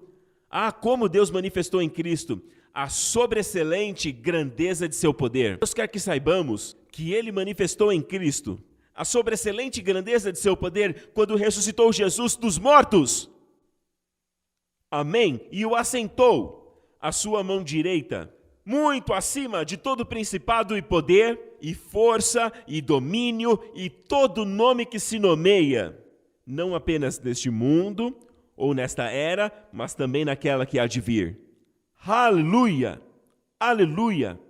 Como Deus manifestou em Cristo? A sobreexcelente grandeza de seu poder. Deus quer que saibamos que Ele manifestou em Cristo a sobreexcelente grandeza de seu poder quando ressuscitou Jesus dos mortos. Amém? E o assentou à sua mão direita, muito acima de todo principado e poder, e força, e domínio, e todo nome que se nomeia, não apenas neste mundo, ou nesta era, mas também naquela que há de vir. Aleluia! Aleluia!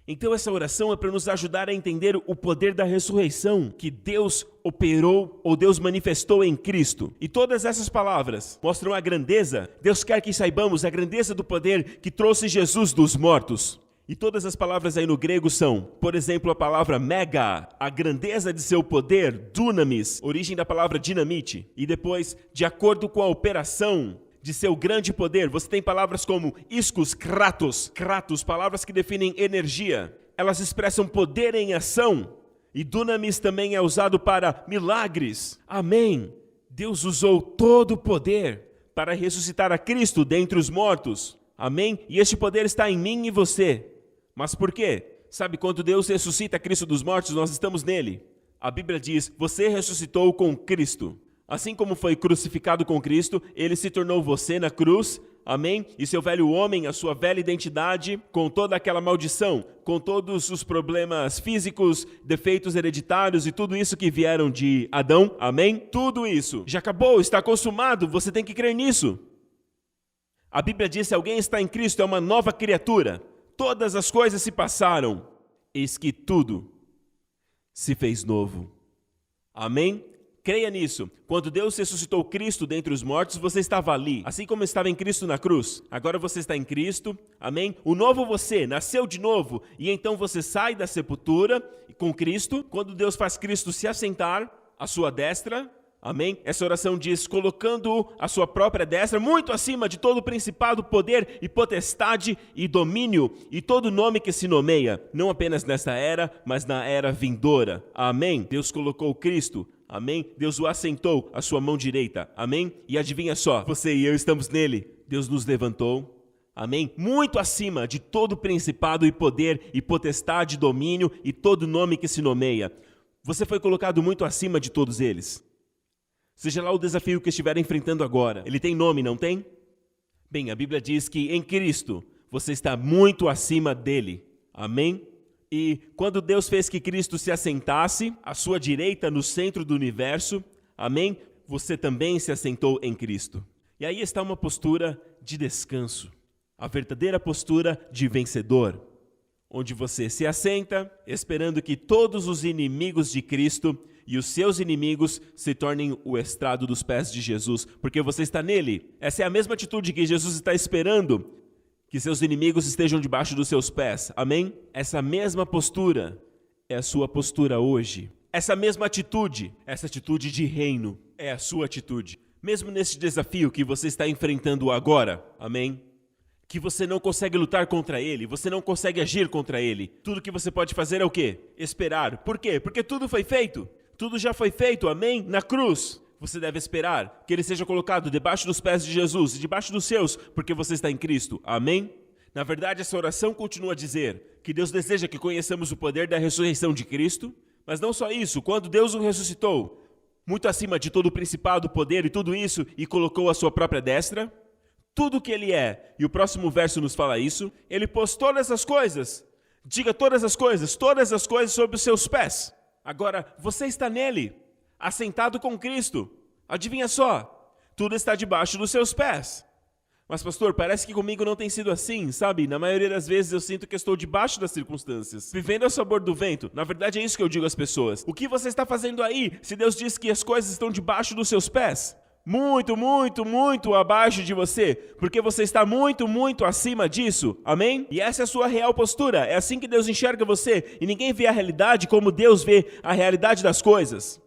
Então essa oração é para nos ajudar a entender o poder da ressurreição que Deus operou ou Deus manifestou em Cristo. E todas essas palavras mostram a grandeza. Deus quer que saibamos a grandeza do poder que trouxe Jesus dos mortos. E todas as palavras aí no grego são, por exemplo, a palavra mega, a grandeza de seu poder, dunamis, origem da palavra dinamite. E depois, de acordo com a operação de seu grande poder, você tem palavras como ischus, kratos, palavras que definem energia. Elas expressam poder em ação. E dunamis também é usado para milagres. Amém. Deus usou todo o poder para ressuscitar a Cristo dentre os mortos. Amém? E este poder está em mim e você. Mas por quê? Sabe, quando Deus ressuscita Cristo dos mortos, nós estamos nele. A Bíblia diz, você ressuscitou com Cristo. Assim como foi crucificado com Cristo, ele se tornou você na cruz, amém? E seu velho homem, a sua velha identidade, com toda aquela maldição, com todos os problemas físicos, defeitos hereditários e tudo isso que vieram de Adão, amém? Tudo isso já acabou, está consumado, você tem que crer nisso. A Bíblia diz, se alguém está em Cristo, é uma nova criatura. Todas as coisas se passaram, eis que tudo se fez novo. Amém? Creia nisso. Quando Deus ressuscitou Cristo dentre os mortos, você estava ali, assim como estava em Cristo na cruz. Agora você está em Cristo, amém? O novo você nasceu de novo, e então você sai da sepultura com Cristo. Quando Deus faz Cristo se assentar à sua destra, amém? Essa oração diz, colocando-o à sua própria destra, muito acima de todo principado, poder e potestade e domínio e todo nome que se nomeia, não apenas nesta era, mas na era vindoura. Amém? Deus colocou Cristo, amém? Deus o assentou à sua mão direita, amém? E adivinha só, você e eu estamos nele. Deus nos levantou, amém? Muito acima de todo principado e poder e potestade, domínio e todo nome que se nomeia. Você foi colocado muito acima de todos eles. Seja lá o desafio que estiver enfrentando agora. Ele tem nome, não tem? Bem, a Bíblia diz que em Cristo você está muito acima dele. Amém? E quando Deus fez que Cristo se assentasse à sua direita no centro do universo, amém? Você também se assentou em Cristo. E aí está uma postura de descanso, a verdadeira postura de vencedor, onde você se assenta esperando que todos os inimigos de Cristo e os seus inimigos se tornem o estrado dos pés de Jesus, porque você está nele. Essa é a mesma atitude que Jesus está esperando, que seus inimigos estejam debaixo dos seus pés. Amém? Essa mesma postura é a sua postura hoje. Essa mesma atitude, essa atitude de reino, é a sua atitude. Mesmo nesse desafio que você está enfrentando agora. Amém? Que você não consegue lutar contra ele, você não consegue agir contra ele. Tudo que você pode fazer é o quê? Esperar. Por quê? Porque tudo foi feito. Tudo já foi feito, amém? Na cruz. Você deve esperar que ele seja colocado debaixo dos pés de Jesus e debaixo dos seus, porque você está em Cristo. Amém? Na verdade, essa oração continua a dizer que Deus deseja que conheçamos o poder da ressurreição de Cristo, mas não só isso, quando Deus o ressuscitou, muito acima de todo o principado, poder e tudo isso, e colocou a sua própria destra, tudo o que ele é, e o próximo verso nos fala isso, ele pôs todas as coisas, diga todas as coisas sobre os seus pés. Agora, você está nele, assentado com Cristo. Adivinha só, tudo está debaixo dos seus pés. Mas pastor, parece que comigo não tem sido assim, sabe? Na maioria das vezes eu sinto que estou debaixo das circunstâncias, vivendo ao sabor do vento. Na verdade é isso que eu digo às pessoas. O que você está fazendo aí, se Deus diz que as coisas estão debaixo dos seus pés? Muito, muito, muito abaixo de você, porque você está muito, muito acima disso, amém? E essa é a sua real postura, é assim que Deus enxerga você, e ninguém vê a realidade como Deus vê a realidade das coisas.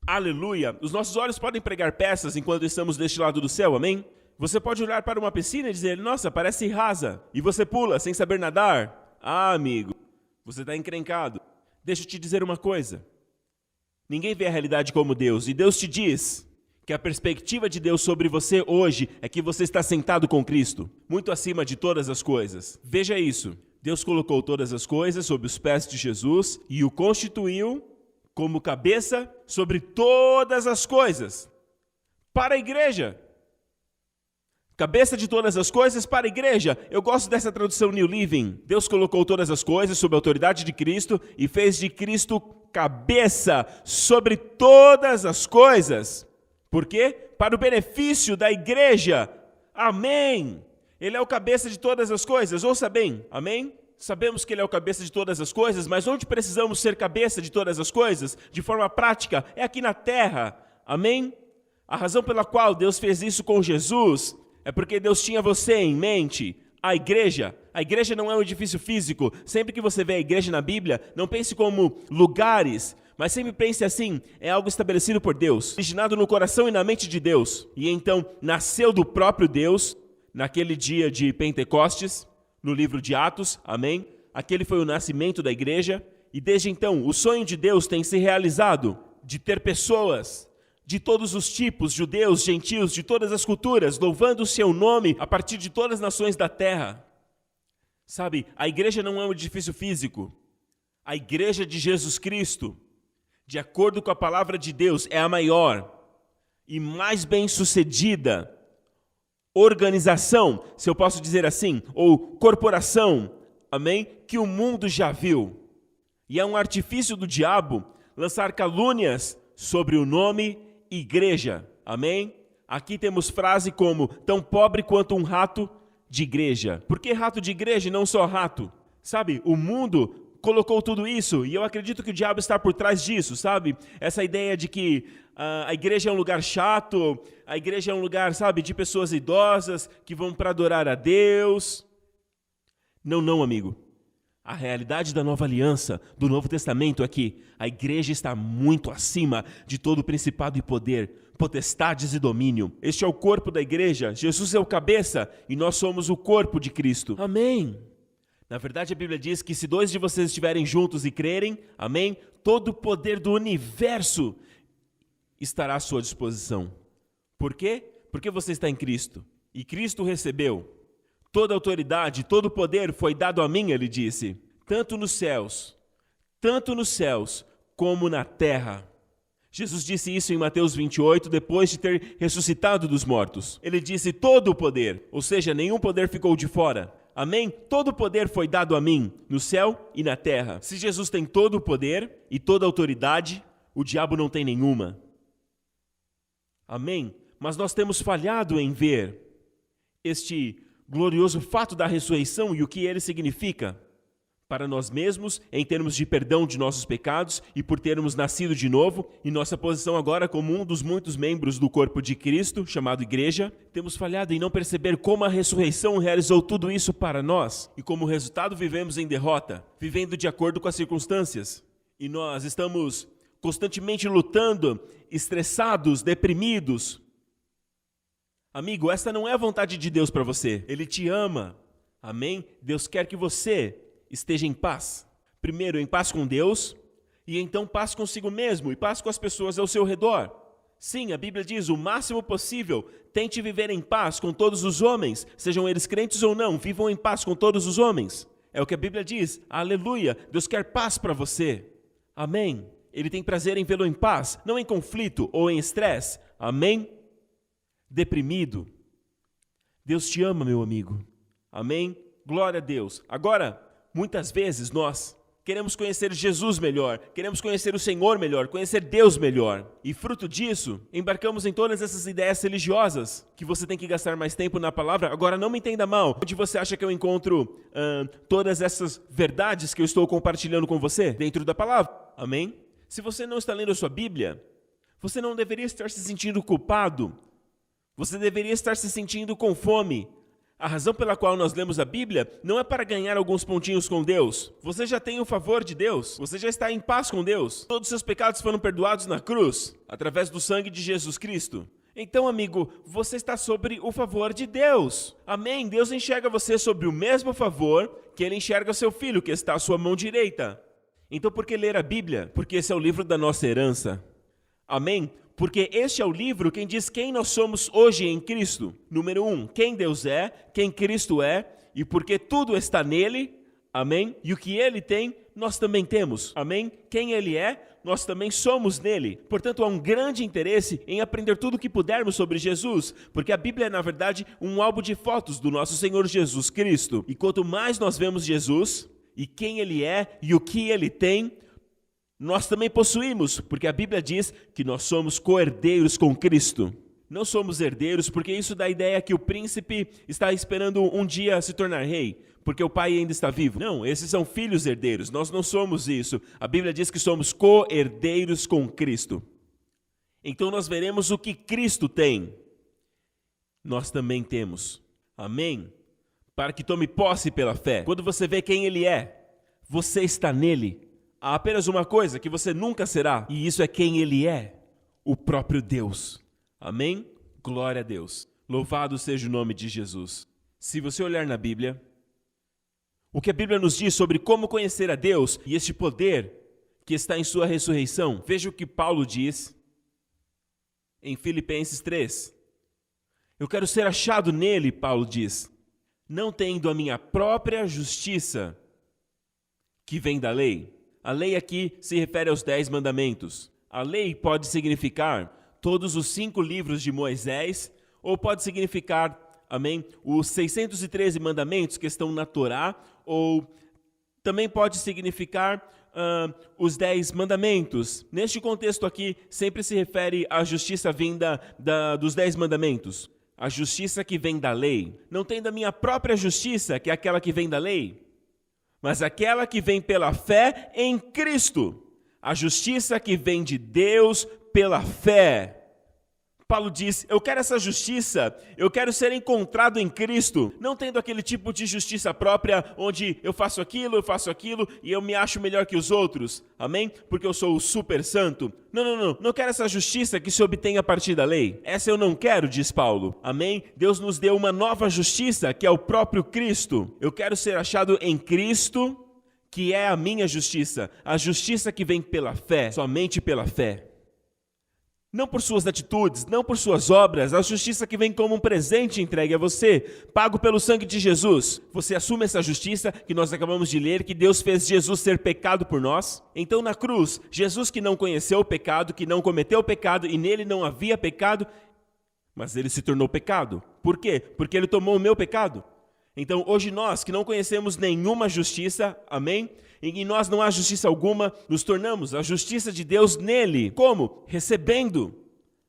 Aleluia! Os nossos olhos podem pregar peças enquanto estamos deste lado do céu, amém? Você pode olhar para uma piscina e dizer, nossa, parece rasa, e você pula sem saber nadar. Ah, amigo, você está encrencado. Deixa eu te dizer uma coisa, ninguém vê a realidade como Deus, e Deus te diz que a perspectiva de Deus sobre você hoje é que você está sentado com Cristo, muito acima de todas as coisas. Veja isso, Deus colocou todas as coisas sob os pés de Jesus e o constituiu como cabeça sobre todas as coisas, para a igreja. Cabeça de todas as coisas para a igreja. Eu gosto dessa tradução New Living. Deus colocou todas as coisas sob a autoridade de Cristo e fez de Cristo cabeça sobre todas as coisas. Por quê? Para o benefício da igreja. Amém. Ele é o cabeça de todas as coisas. Ouça bem. Amém? Sabemos que ele é o cabeça de todas as coisas, mas onde precisamos ser cabeça de todas as coisas? De forma prática, é aqui na terra. Amém? A razão pela qual Deus fez isso com Jesus é porque Deus tinha você em mente. A igreja não é um edifício físico. Sempre que você vê a igreja na Bíblia, não pense como lugares, mas sempre pense assim, é algo estabelecido por Deus, originado no coração e na mente de Deus. E então, nasceu do próprio Deus, naquele dia de Pentecostes, no livro de Atos, amém? Aquele foi o nascimento da igreja, e desde então, o sonho de Deus tem se realizado, de ter pessoas de todos os tipos, judeus, gentios, de todas as culturas, louvando o seu nome a partir de todas as nações da terra. Sabe, a igreja não é um edifício físico. A igreja de Jesus Cristo, de acordo com a palavra de Deus, é a maior e mais bem-sucedida organização, se eu posso dizer assim, ou corporação, amém, que o mundo já viu. E é um artifício do diabo lançar calúnias sobre o nome igreja, amém? Aqui temos frase como, tão pobre quanto um rato de igreja. Por que rato de igreja e não só rato? Sabe, o mundo colocou tudo isso, e eu acredito que o diabo está por trás disso, sabe? Essa ideia de que a igreja é um lugar chato, a igreja é um lugar, sabe, de pessoas idosas que vão para adorar a Deus. Não, amigo. A realidade da nova aliança, do Novo Testamento é que a igreja está muito acima de todo principado e poder, potestades e domínio. Este é o corpo da igreja, Jesus é o cabeça e nós somos o corpo de Cristo. Amém. Na verdade, a Bíblia diz que se 2 de vocês estiverem juntos e crerem, amém, todo o poder do universo estará à sua disposição. Por quê? Porque você está em Cristo. E Cristo recebeu toda a autoridade, todo o poder foi dado a mim, ele disse, tanto nos céus como na terra. Jesus disse isso em Mateus 28, depois de ter ressuscitado dos mortos. Ele disse todo o poder, ou seja, nenhum poder ficou de fora. Amém? Todo o poder foi dado a mim, no céu e na terra. Se Jesus tem todo o poder e toda a autoridade, o diabo não tem nenhuma. Amém? Mas nós temos falhado em ver este glorioso fato da ressurreição e o que ele significa para nós mesmos, em termos de perdão de nossos pecados e por termos nascido de novo, e nossa posição agora como um dos muitos membros do corpo de Cristo, chamado igreja, temos falhado em não perceber como a ressurreição realizou tudo isso para nós, e como resultado vivemos em derrota, vivendo de acordo com as circunstâncias. E nós estamos constantemente lutando, estressados, deprimidos. Amigo, esta não é a vontade de Deus para você. Ele te ama. Amém? Deus quer que você esteja em paz. Primeiro, em paz com Deus, e então paz consigo mesmo, e paz com as pessoas ao seu redor. Sim, a Bíblia diz, o máximo possível, tente viver em paz com todos os homens, sejam eles crentes ou não, vivam em paz com todos os homens. É o que a Bíblia diz, aleluia, Deus quer paz para você. Amém. Ele tem prazer em vê-lo em paz, não em conflito ou em estresse. Amém. Deprimido. Deus te ama, meu amigo. Amém. Glória a Deus. Agora, muitas vezes nós queremos conhecer Jesus melhor, queremos conhecer o Senhor melhor, conhecer Deus melhor. E fruto disso, embarcamos em todas essas ideias religiosas, que você tem que gastar mais tempo na palavra. Agora, não me entenda mal. Onde você acha que eu encontro todas essas verdades que eu estou compartilhando com você? Dentro da palavra. Amém? Se você não está lendo a sua Bíblia, você não deveria estar se sentindo culpado. Você deveria estar se sentindo com fome. A razão pela qual nós lemos a Bíblia não é para ganhar alguns pontinhos com Deus. Você já tem o favor de Deus. Você já está em paz com Deus. Todos os seus pecados foram perdoados na cruz, através do sangue de Jesus Cristo. Então, amigo, você está sobre o favor de Deus. Amém? Deus enxerga você sobre o mesmo favor que Ele enxerga seu filho, que está à sua mão direita. Então, por que ler a Bíblia? Porque esse é o livro da nossa herança. Amém? Porque este é o livro quem diz quem nós somos hoje em Cristo. Número 1, quem Deus é, quem Cristo é, e porque tudo está nele, amém? E o que ele tem, nós também temos, amém? Quem ele é, nós também somos nele. Portanto, há um grande interesse em aprender tudo o que pudermos sobre Jesus, porque a Bíblia é, na verdade, um álbum de fotos do nosso Senhor Jesus Cristo. E quanto mais nós vemos Jesus, e quem ele é, e o que ele tem, nós também possuímos, porque a Bíblia diz que nós somos co-herdeiros com Cristo. Não somos herdeiros porque isso dá a ideia que o príncipe está esperando um dia se tornar rei, porque o pai ainda está vivo. Não, esses são filhos herdeiros, nós não somos isso. A Bíblia diz que somos co-herdeiros com Cristo. Então nós veremos o que Cristo tem. Nós também temos. Amém? Para que tome posse pela fé. Quando você vê quem ele é, você está nele. Há apenas uma coisa que você nunca será, e isso é quem ele é, o próprio Deus. Amém? Glória a Deus. Louvado seja o nome de Jesus. Se você olhar na Bíblia, o que a Bíblia nos diz sobre como conhecer a Deus e este poder que está em sua ressurreição, veja o que Paulo diz em Filipenses 3. Eu quero ser achado nele, Paulo diz, não tendo a minha própria justiça que vem da lei. A lei aqui se refere aos 10 mandamentos. A lei pode significar todos os 5 livros de Moisés, ou pode significar, amém, os 613 mandamentos que estão na Torá, ou também pode significar os 10 mandamentos. Neste contexto aqui, sempre se refere à justiça vinda dos 10 mandamentos. A justiça que vem da lei. Não tem da minha própria justiça, que é aquela que vem da lei, mas aquela que vem pela fé em Cristo. A justiça que vem de Deus pela fé. Paulo diz, eu quero essa justiça, eu quero ser encontrado em Cristo, não tendo aquele tipo de justiça própria, onde eu faço aquilo e eu me acho melhor que os outros, amém? Porque eu sou o super santo. Não quero essa justiça que se obtém a partir da lei. Essa eu não quero, diz Paulo, amém? Deus nos deu uma nova justiça, que é o próprio Cristo. Eu quero ser achado em Cristo, que é a minha justiça, a justiça que vem pela fé, somente pela fé. Não por suas atitudes, não por suas obras, a justiça que vem como um presente entregue a você, pago pelo sangue de Jesus. Você assume essa justiça que nós acabamos de ler, que Deus fez Jesus ser pecado por nós? Então na cruz, Jesus que não conheceu o pecado, que não cometeu o pecado e nele não havia pecado, mas ele se tornou pecado. Por quê? Porque ele tomou o meu pecado. Então hoje nós que não conhecemos nenhuma justiça, amém? Em nós não há justiça alguma, nos tornamos a justiça de Deus nele. Como? Recebendo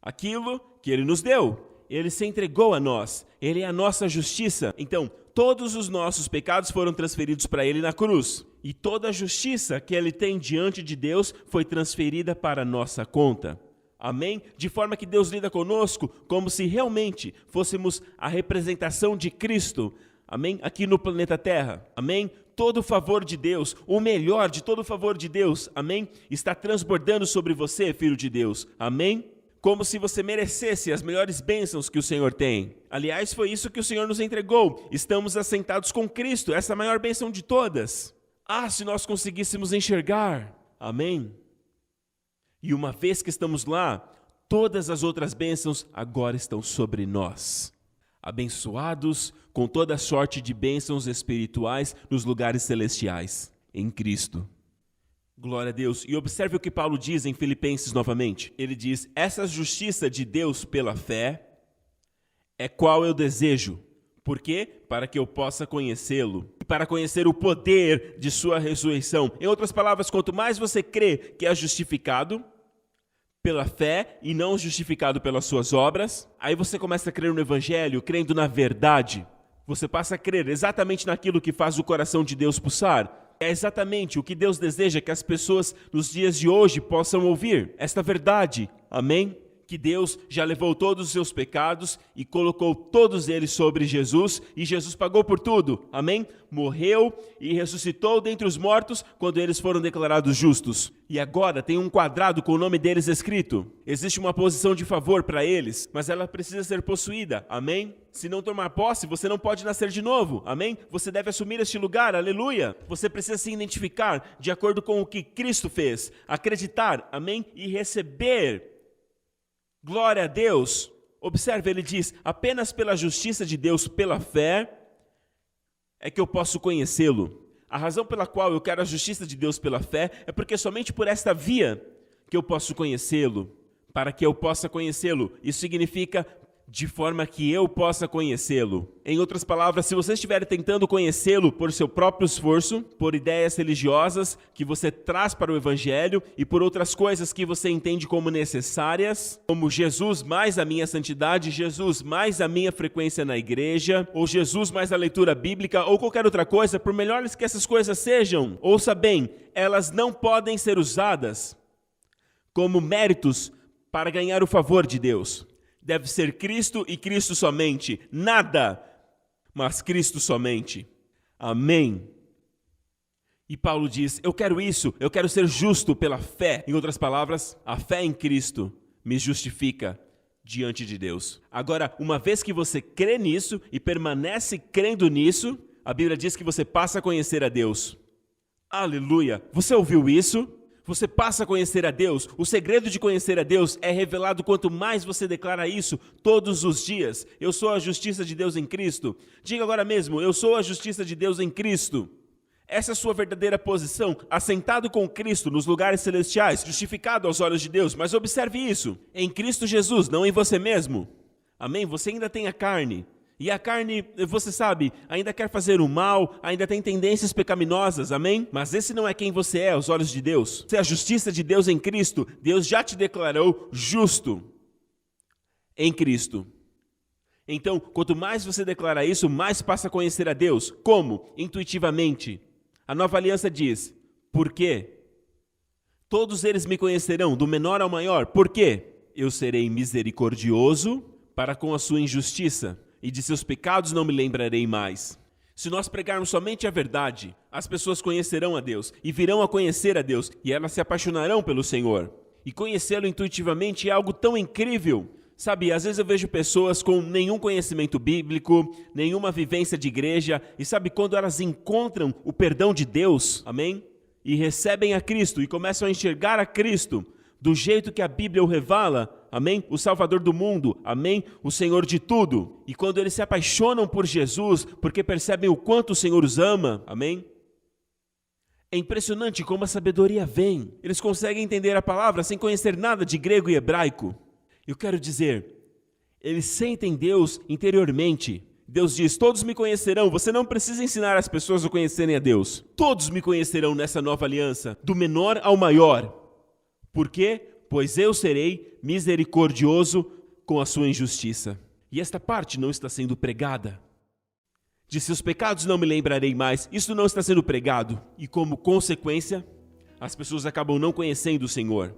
aquilo que ele nos deu. Ele se entregou a nós. Ele é a nossa justiça. Então, todos os nossos pecados foram transferidos para ele na cruz. E toda a justiça que ele tem diante de Deus foi transferida para a nossa conta. Amém? De forma que Deus lida conosco como se realmente fôssemos a representação de Cristo. Amém? Aqui no planeta Terra. Amém? Todo o favor de Deus, o melhor de todo o favor de Deus, amém? Está transbordando sobre você, filho de Deus, amém? Como se você merecesse as melhores bênçãos que o Senhor tem. Aliás, foi isso que o Senhor nos entregou. Estamos assentados com Cristo, essa é a maior bênção de todas. Ah, se nós conseguíssemos enxergar, amém? E uma vez que estamos lá, todas as outras bênçãos agora estão sobre nós. Abençoados com toda sorte de bênçãos espirituais nos lugares celestiais, em Cristo. Glória a Deus. E observe o que Paulo diz em Filipenses novamente. Ele diz, essa justiça de Deus pela fé é qual eu desejo. Por quê? Para que eu possa conhecê-lo. Para conhecer o poder de sua ressurreição. Em outras palavras, quanto mais você crê que é justificado pela fé e não justificado pelas suas obras, aí você começa a crer no Evangelho, crendo na verdade. Você passa a crer exatamente naquilo que faz o coração de Deus pulsar. É exatamente o que Deus deseja que as pessoas nos dias de hoje possam ouvir. Esta verdade, amém? Que Deus já levou todos os seus pecados e colocou todos eles sobre Jesus, e Jesus pagou por tudo, amém? Morreu e ressuscitou dentre os mortos quando eles foram declarados justos. E agora tem um quadrado com o nome deles escrito. Existe uma posição de favor para eles, mas ela precisa ser possuída, amém? Se não tomar posse, você não pode nascer de novo, amém? Você deve assumir este lugar, aleluia. Você precisa se identificar de acordo com o que Cristo fez, acreditar, amém? E receber. Glória a Deus. Observe, ele diz, apenas pela justiça de Deus, pela fé, é que eu posso conhecê-lo. A razão pela qual eu quero a justiça de Deus pela fé é porque somente por esta via que eu posso conhecê-lo. Para que eu possa conhecê-lo, isso significa de forma que eu possa conhecê-lo. Em outras palavras, se você estiver tentando conhecê-lo por seu próprio esforço, por ideias religiosas que você traz para o Evangelho e por outras coisas que você entende como necessárias, como Jesus mais a minha santidade, Jesus mais a minha frequência na igreja, ou Jesus mais a leitura bíblica, ou qualquer outra coisa, por melhores que essas coisas sejam, ouça bem, elas não podem ser usadas como méritos para ganhar o favor de Deus. Deve ser Cristo e Cristo somente. Nada, mas Cristo somente. Amém. E Paulo diz, eu quero isso, eu quero ser justo pela fé. Em outras palavras, a fé em Cristo me justifica diante de Deus. Agora, uma vez que você crê nisso e permanece crendo nisso, a Bíblia diz que você passa a conhecer a Deus. Aleluia! Você ouviu isso? Você passa a conhecer a Deus. O segredo de conhecer a Deus é revelado quanto mais você declara isso todos os dias. Eu sou a justiça de Deus em Cristo. Diga agora mesmo, eu sou a justiça de Deus em Cristo. Essa é a sua verdadeira posição, assentado com Cristo nos lugares celestiais, justificado aos olhos de Deus. Mas observe isso, em Cristo Jesus, não em você mesmo. Amém? Você ainda tem a carne. E a carne, você sabe, ainda quer fazer o mal, ainda tem tendências pecaminosas, amém? Mas esse não é quem você é aos olhos de Deus. Você é a justiça de Deus em Cristo. Deus já te declarou justo em Cristo. Então, quanto mais você declara isso, mais passa a conhecer a Deus. Como? Intuitivamente. A nova aliança diz, por quê? Todos eles me conhecerão, do menor ao maior. Por quê? Eu serei misericordioso para com a sua injustiça. E de seus pecados não me lembrarei mais. Se nós pregarmos somente a verdade, as pessoas conhecerão a Deus e virão a conhecer a Deus e elas se apaixonarão pelo Senhor. E conhecê-lo intuitivamente é algo tão incrível. Sabe, às vezes eu vejo pessoas com nenhum conhecimento bíblico, nenhuma vivência de igreja, e sabe, quando elas encontram o perdão de Deus, amém? E recebem a Cristo e começam a enxergar a Cristo do jeito que a Bíblia o revela, amém? O Salvador do mundo, amém? O Senhor de tudo. E quando eles se apaixonam por Jesus, porque percebem o quanto o Senhor os ama, amém? É impressionante como a sabedoria vem. Eles conseguem entender a palavra sem conhecer nada de grego e hebraico. Eu quero dizer, eles sentem Deus interiormente. Deus diz, todos me conhecerão. Você não precisa ensinar as pessoas a conhecerem a Deus. Todos me conhecerão nessa nova aliança, do menor ao maior. Por quê? Pois eu serei misericordioso com a sua injustiça. E esta parte não está sendo pregada. De seus pecados não me lembrarei mais. Isso não está sendo pregado. E como consequência, as pessoas acabam não conhecendo o Senhor.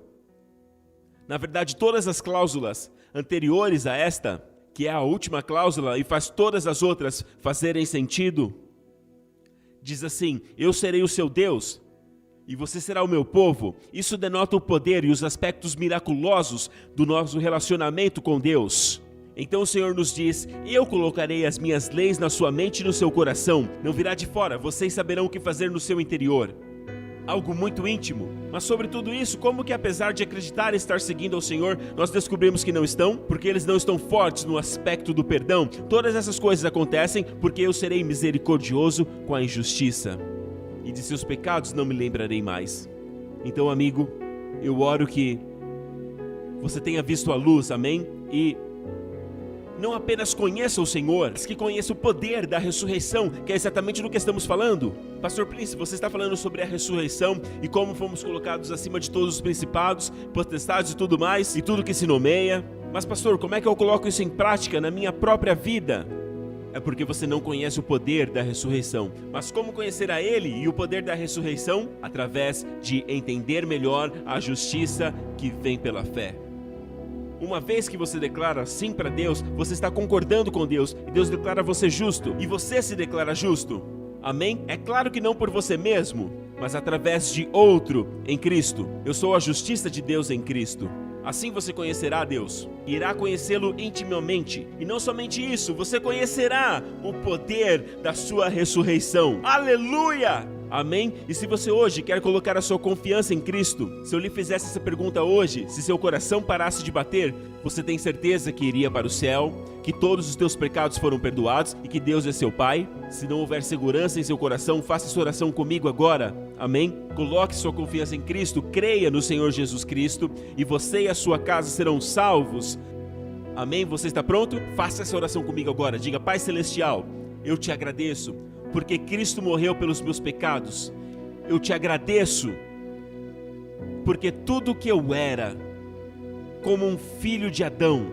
Na verdade, todas as cláusulas anteriores a esta, que é a última cláusula e faz todas as outras fazerem sentido, diz assim, eu serei o seu Deus e você será o meu povo. Isso denota o poder e os aspectos miraculosos do nosso relacionamento com Deus. Então o Senhor nos diz, eu colocarei as minhas leis na sua mente e no seu coração. Não virá de fora, vocês saberão o que fazer no seu interior. Algo muito íntimo. Mas sobre tudo isso, como que apesar de acreditar e estar seguindo ao Senhor, nós descobrimos que não estão? Porque eles não estão fortes no aspecto do perdão. Todas essas coisas acontecem porque eu serei misericordioso com a injustiça. E de seus pecados não me lembrarei mais. Então, amigo, eu oro que você tenha visto a luz, amém? E não apenas conheça o Senhor, mas que conheça o poder da ressurreição, que é exatamente do que estamos falando. Pastor Prince, você está falando sobre a ressurreição e como fomos colocados acima de todos os principados, potestades e tudo mais, e tudo que se nomeia. Mas pastor, como é que eu coloco isso em prática na minha própria vida? É porque você não conhece o poder da ressurreição. Mas como conhecer a Ele e o poder da ressurreição? Através de entender melhor a justiça que vem pela fé. Uma vez que você declara sim para Deus, você está concordando com Deus e Deus declara você justo e você se declara justo. Amém? É claro que não por você mesmo, mas através de outro em Cristo. Eu sou a justiça de Deus em Cristo. Assim você conhecerá a Deus, irá conhecê-lo intimamente. E não somente isso, você conhecerá o poder da sua ressurreição. Aleluia! Amém? E se você hoje quer colocar a sua confiança em Cristo, se eu lhe fizesse essa pergunta hoje, se seu coração parasse de bater, você tem certeza que iria para o céu, que todos os teus pecados foram perdoados e que Deus é seu Pai? Se não houver segurança em seu coração, faça essa oração comigo agora. Amém? Coloque sua confiança em Cristo, creia no Senhor Jesus Cristo e você e a sua casa serão salvos. Amém? Você está pronto? Faça essa oração comigo agora. Diga, Pai Celestial, eu te agradeço porque Cristo morreu pelos meus pecados. Eu te agradeço porque tudo que eu era, como um filho de Adão,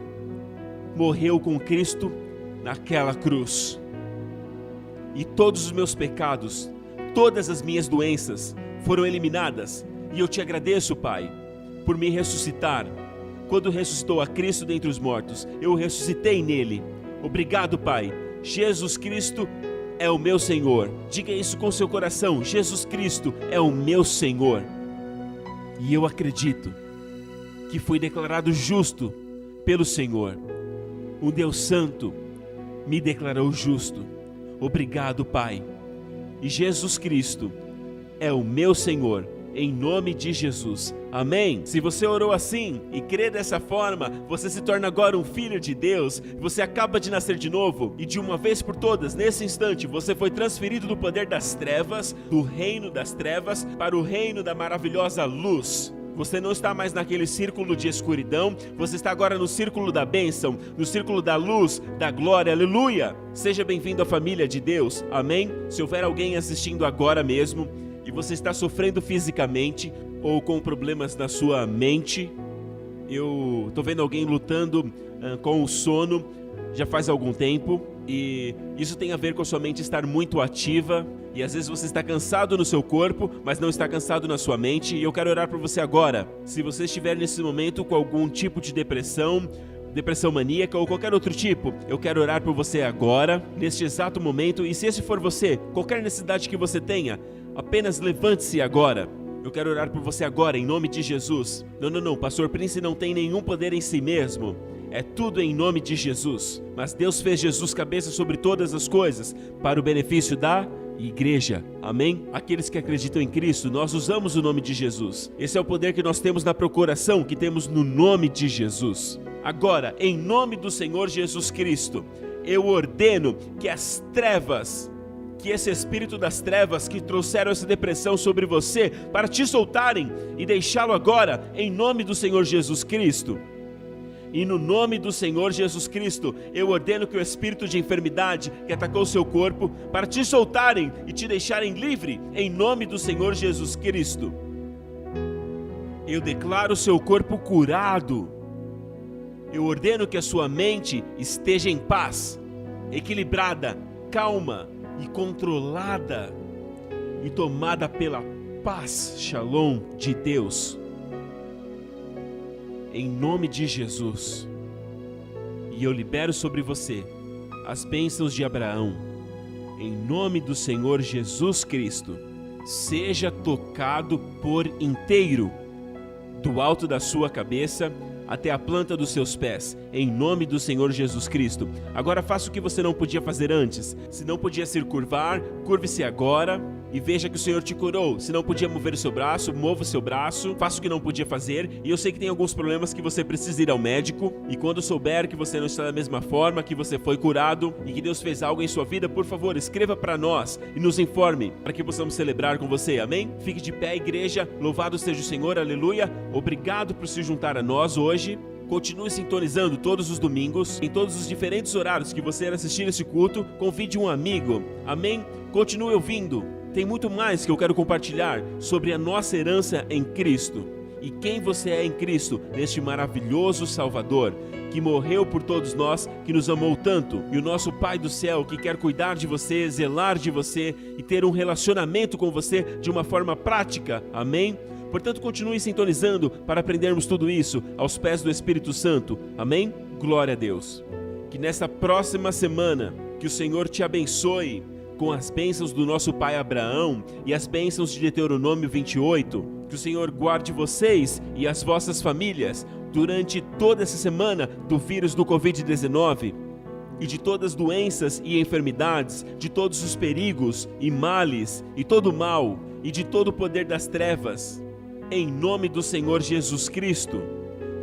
morreu com Cristo naquela cruz. E todos os meus pecados, todas as minhas doenças foram eliminadas. E eu te agradeço, Pai, por me ressuscitar. Quando ressuscitou a Cristo dentre os mortos, eu ressuscitei nele. Obrigado, Pai. Jesus Cristo é o meu Senhor. Diga isso com seu coração. Jesus Cristo é o meu Senhor. E eu acredito que fui declarado justo pelo Senhor. O Deus Santo me declarou justo. Obrigado, Pai. E Jesus Cristo é o meu Senhor. Em nome de Jesus. Amém? Se você orou assim e crê dessa forma, você se torna agora um filho de Deus. Você acaba de nascer de novo e de uma vez por todas, nesse instante, você foi transferido do poder das trevas, do reino das trevas, para o reino da maravilhosa luz. Você não está mais naquele círculo de escuridão, você está agora no círculo da bênção, no círculo da luz, da glória, aleluia! Seja bem-vindo à família de Deus, amém? Se houver alguém assistindo agora mesmo, e você está sofrendo fisicamente ou com problemas na sua mente, eu estou vendo alguém lutando com o sono já faz algum tempo, e isso tem a ver com a sua mente estar muito ativa, e às vezes você está cansado no seu corpo, mas não está cansado na sua mente, e eu quero orar por você agora. Se você estiver nesse momento com algum tipo de depressão maníaca ou qualquer outro tipo, eu quero orar por você agora, neste exato momento, e se esse for você, qualquer necessidade que você tenha, apenas levante-se agora. Eu quero orar por você agora, em nome de Jesus. Não, Pastor Prince não tem nenhum poder em si mesmo. É tudo em nome de Jesus. Mas Deus fez Jesus cabeça sobre todas as coisas, para o benefício da Igreja, amém? Aqueles que acreditam em Cristo, nós usamos o nome de Jesus. Esse é o poder que nós temos na procuração, que temos no nome de Jesus. Agora, em nome do Senhor Jesus Cristo, eu ordeno que as trevas, que esse espírito das trevas que trouxeram essa depressão sobre você, para te soltarem e deixá-lo agora, em nome do Senhor Jesus Cristo. E no nome do Senhor Jesus Cristo, eu ordeno que o espírito de enfermidade que atacou o seu corpo, para te soltarem e te deixarem livre, em nome do Senhor Jesus Cristo. Eu declaro o seu corpo curado. Eu ordeno que a sua mente esteja em paz, equilibrada, calma e controlada, e tomada pela paz, Shalom, de Deus. Em nome de Jesus. E eu libero sobre você as bênçãos de Abraão. Em nome do Senhor Jesus Cristo. Seja tocado por inteiro, do alto da sua cabeça até a planta dos seus pés, em nome do Senhor Jesus Cristo. Agora faça o que você não podia fazer antes. Se não podia se curvar, curve-se agora e veja que o Senhor te curou. Se não podia mover o seu braço, mova o seu braço. Faça o que não podia fazer. E eu sei que tem alguns problemas que você precisa ir ao médico. E quando souber que você não está da mesma forma, que você foi curado e que Deus fez algo em sua vida, por favor, escreva para nós e nos informe, para que possamos celebrar com você, amém? Fique de pé, igreja. Louvado seja o Senhor, aleluia. Obrigado por se juntar a nós hoje. Continue sintonizando todos os domingos, em todos os diferentes horários que você assistir esse culto. Convide um amigo, amém? Continue ouvindo. Tem muito mais que eu quero compartilhar sobre a nossa herança em Cristo e quem você é em Cristo, neste maravilhoso Salvador que morreu por todos nós, que nos amou tanto, e o nosso Pai do céu que quer cuidar de você, zelar de você e ter um relacionamento com você de uma forma prática, amém? Portanto, continue sintonizando para aprendermos tudo isso aos pés do Espírito Santo, amém? Glória a Deus. Que nesta próxima semana, que o Senhor te abençoe com as bênçãos do nosso pai Abraão e as bênçãos de Deuteronômio 28, que o Senhor guarde vocês e as vossas famílias durante toda essa semana do vírus do Covid-19 e de todas as doenças e enfermidades, de todos os perigos e males e todo o mal e de todo o poder das trevas, em nome do Senhor Jesus Cristo.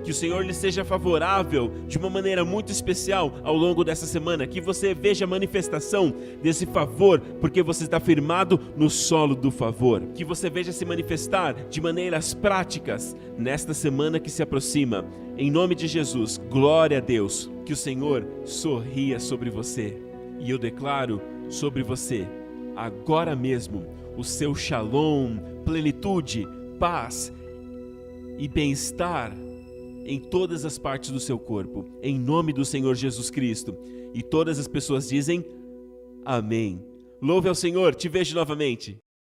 Que o Senhor lhe seja favorável de uma maneira muito especial ao longo dessa semana. Que você veja a manifestação desse favor, porque você está firmado no solo do favor. Que você veja se manifestar de maneiras práticas nesta semana que se aproxima. Em nome de Jesus, glória a Deus. Que o Senhor sorria sobre você. E eu declaro sobre você, agora mesmo, o seu shalom, plenitude, paz e bem-estar em todas as partes do seu corpo, em nome do Senhor Jesus Cristo. E todas as pessoas dizem amém. Louve ao Senhor, te vejo novamente.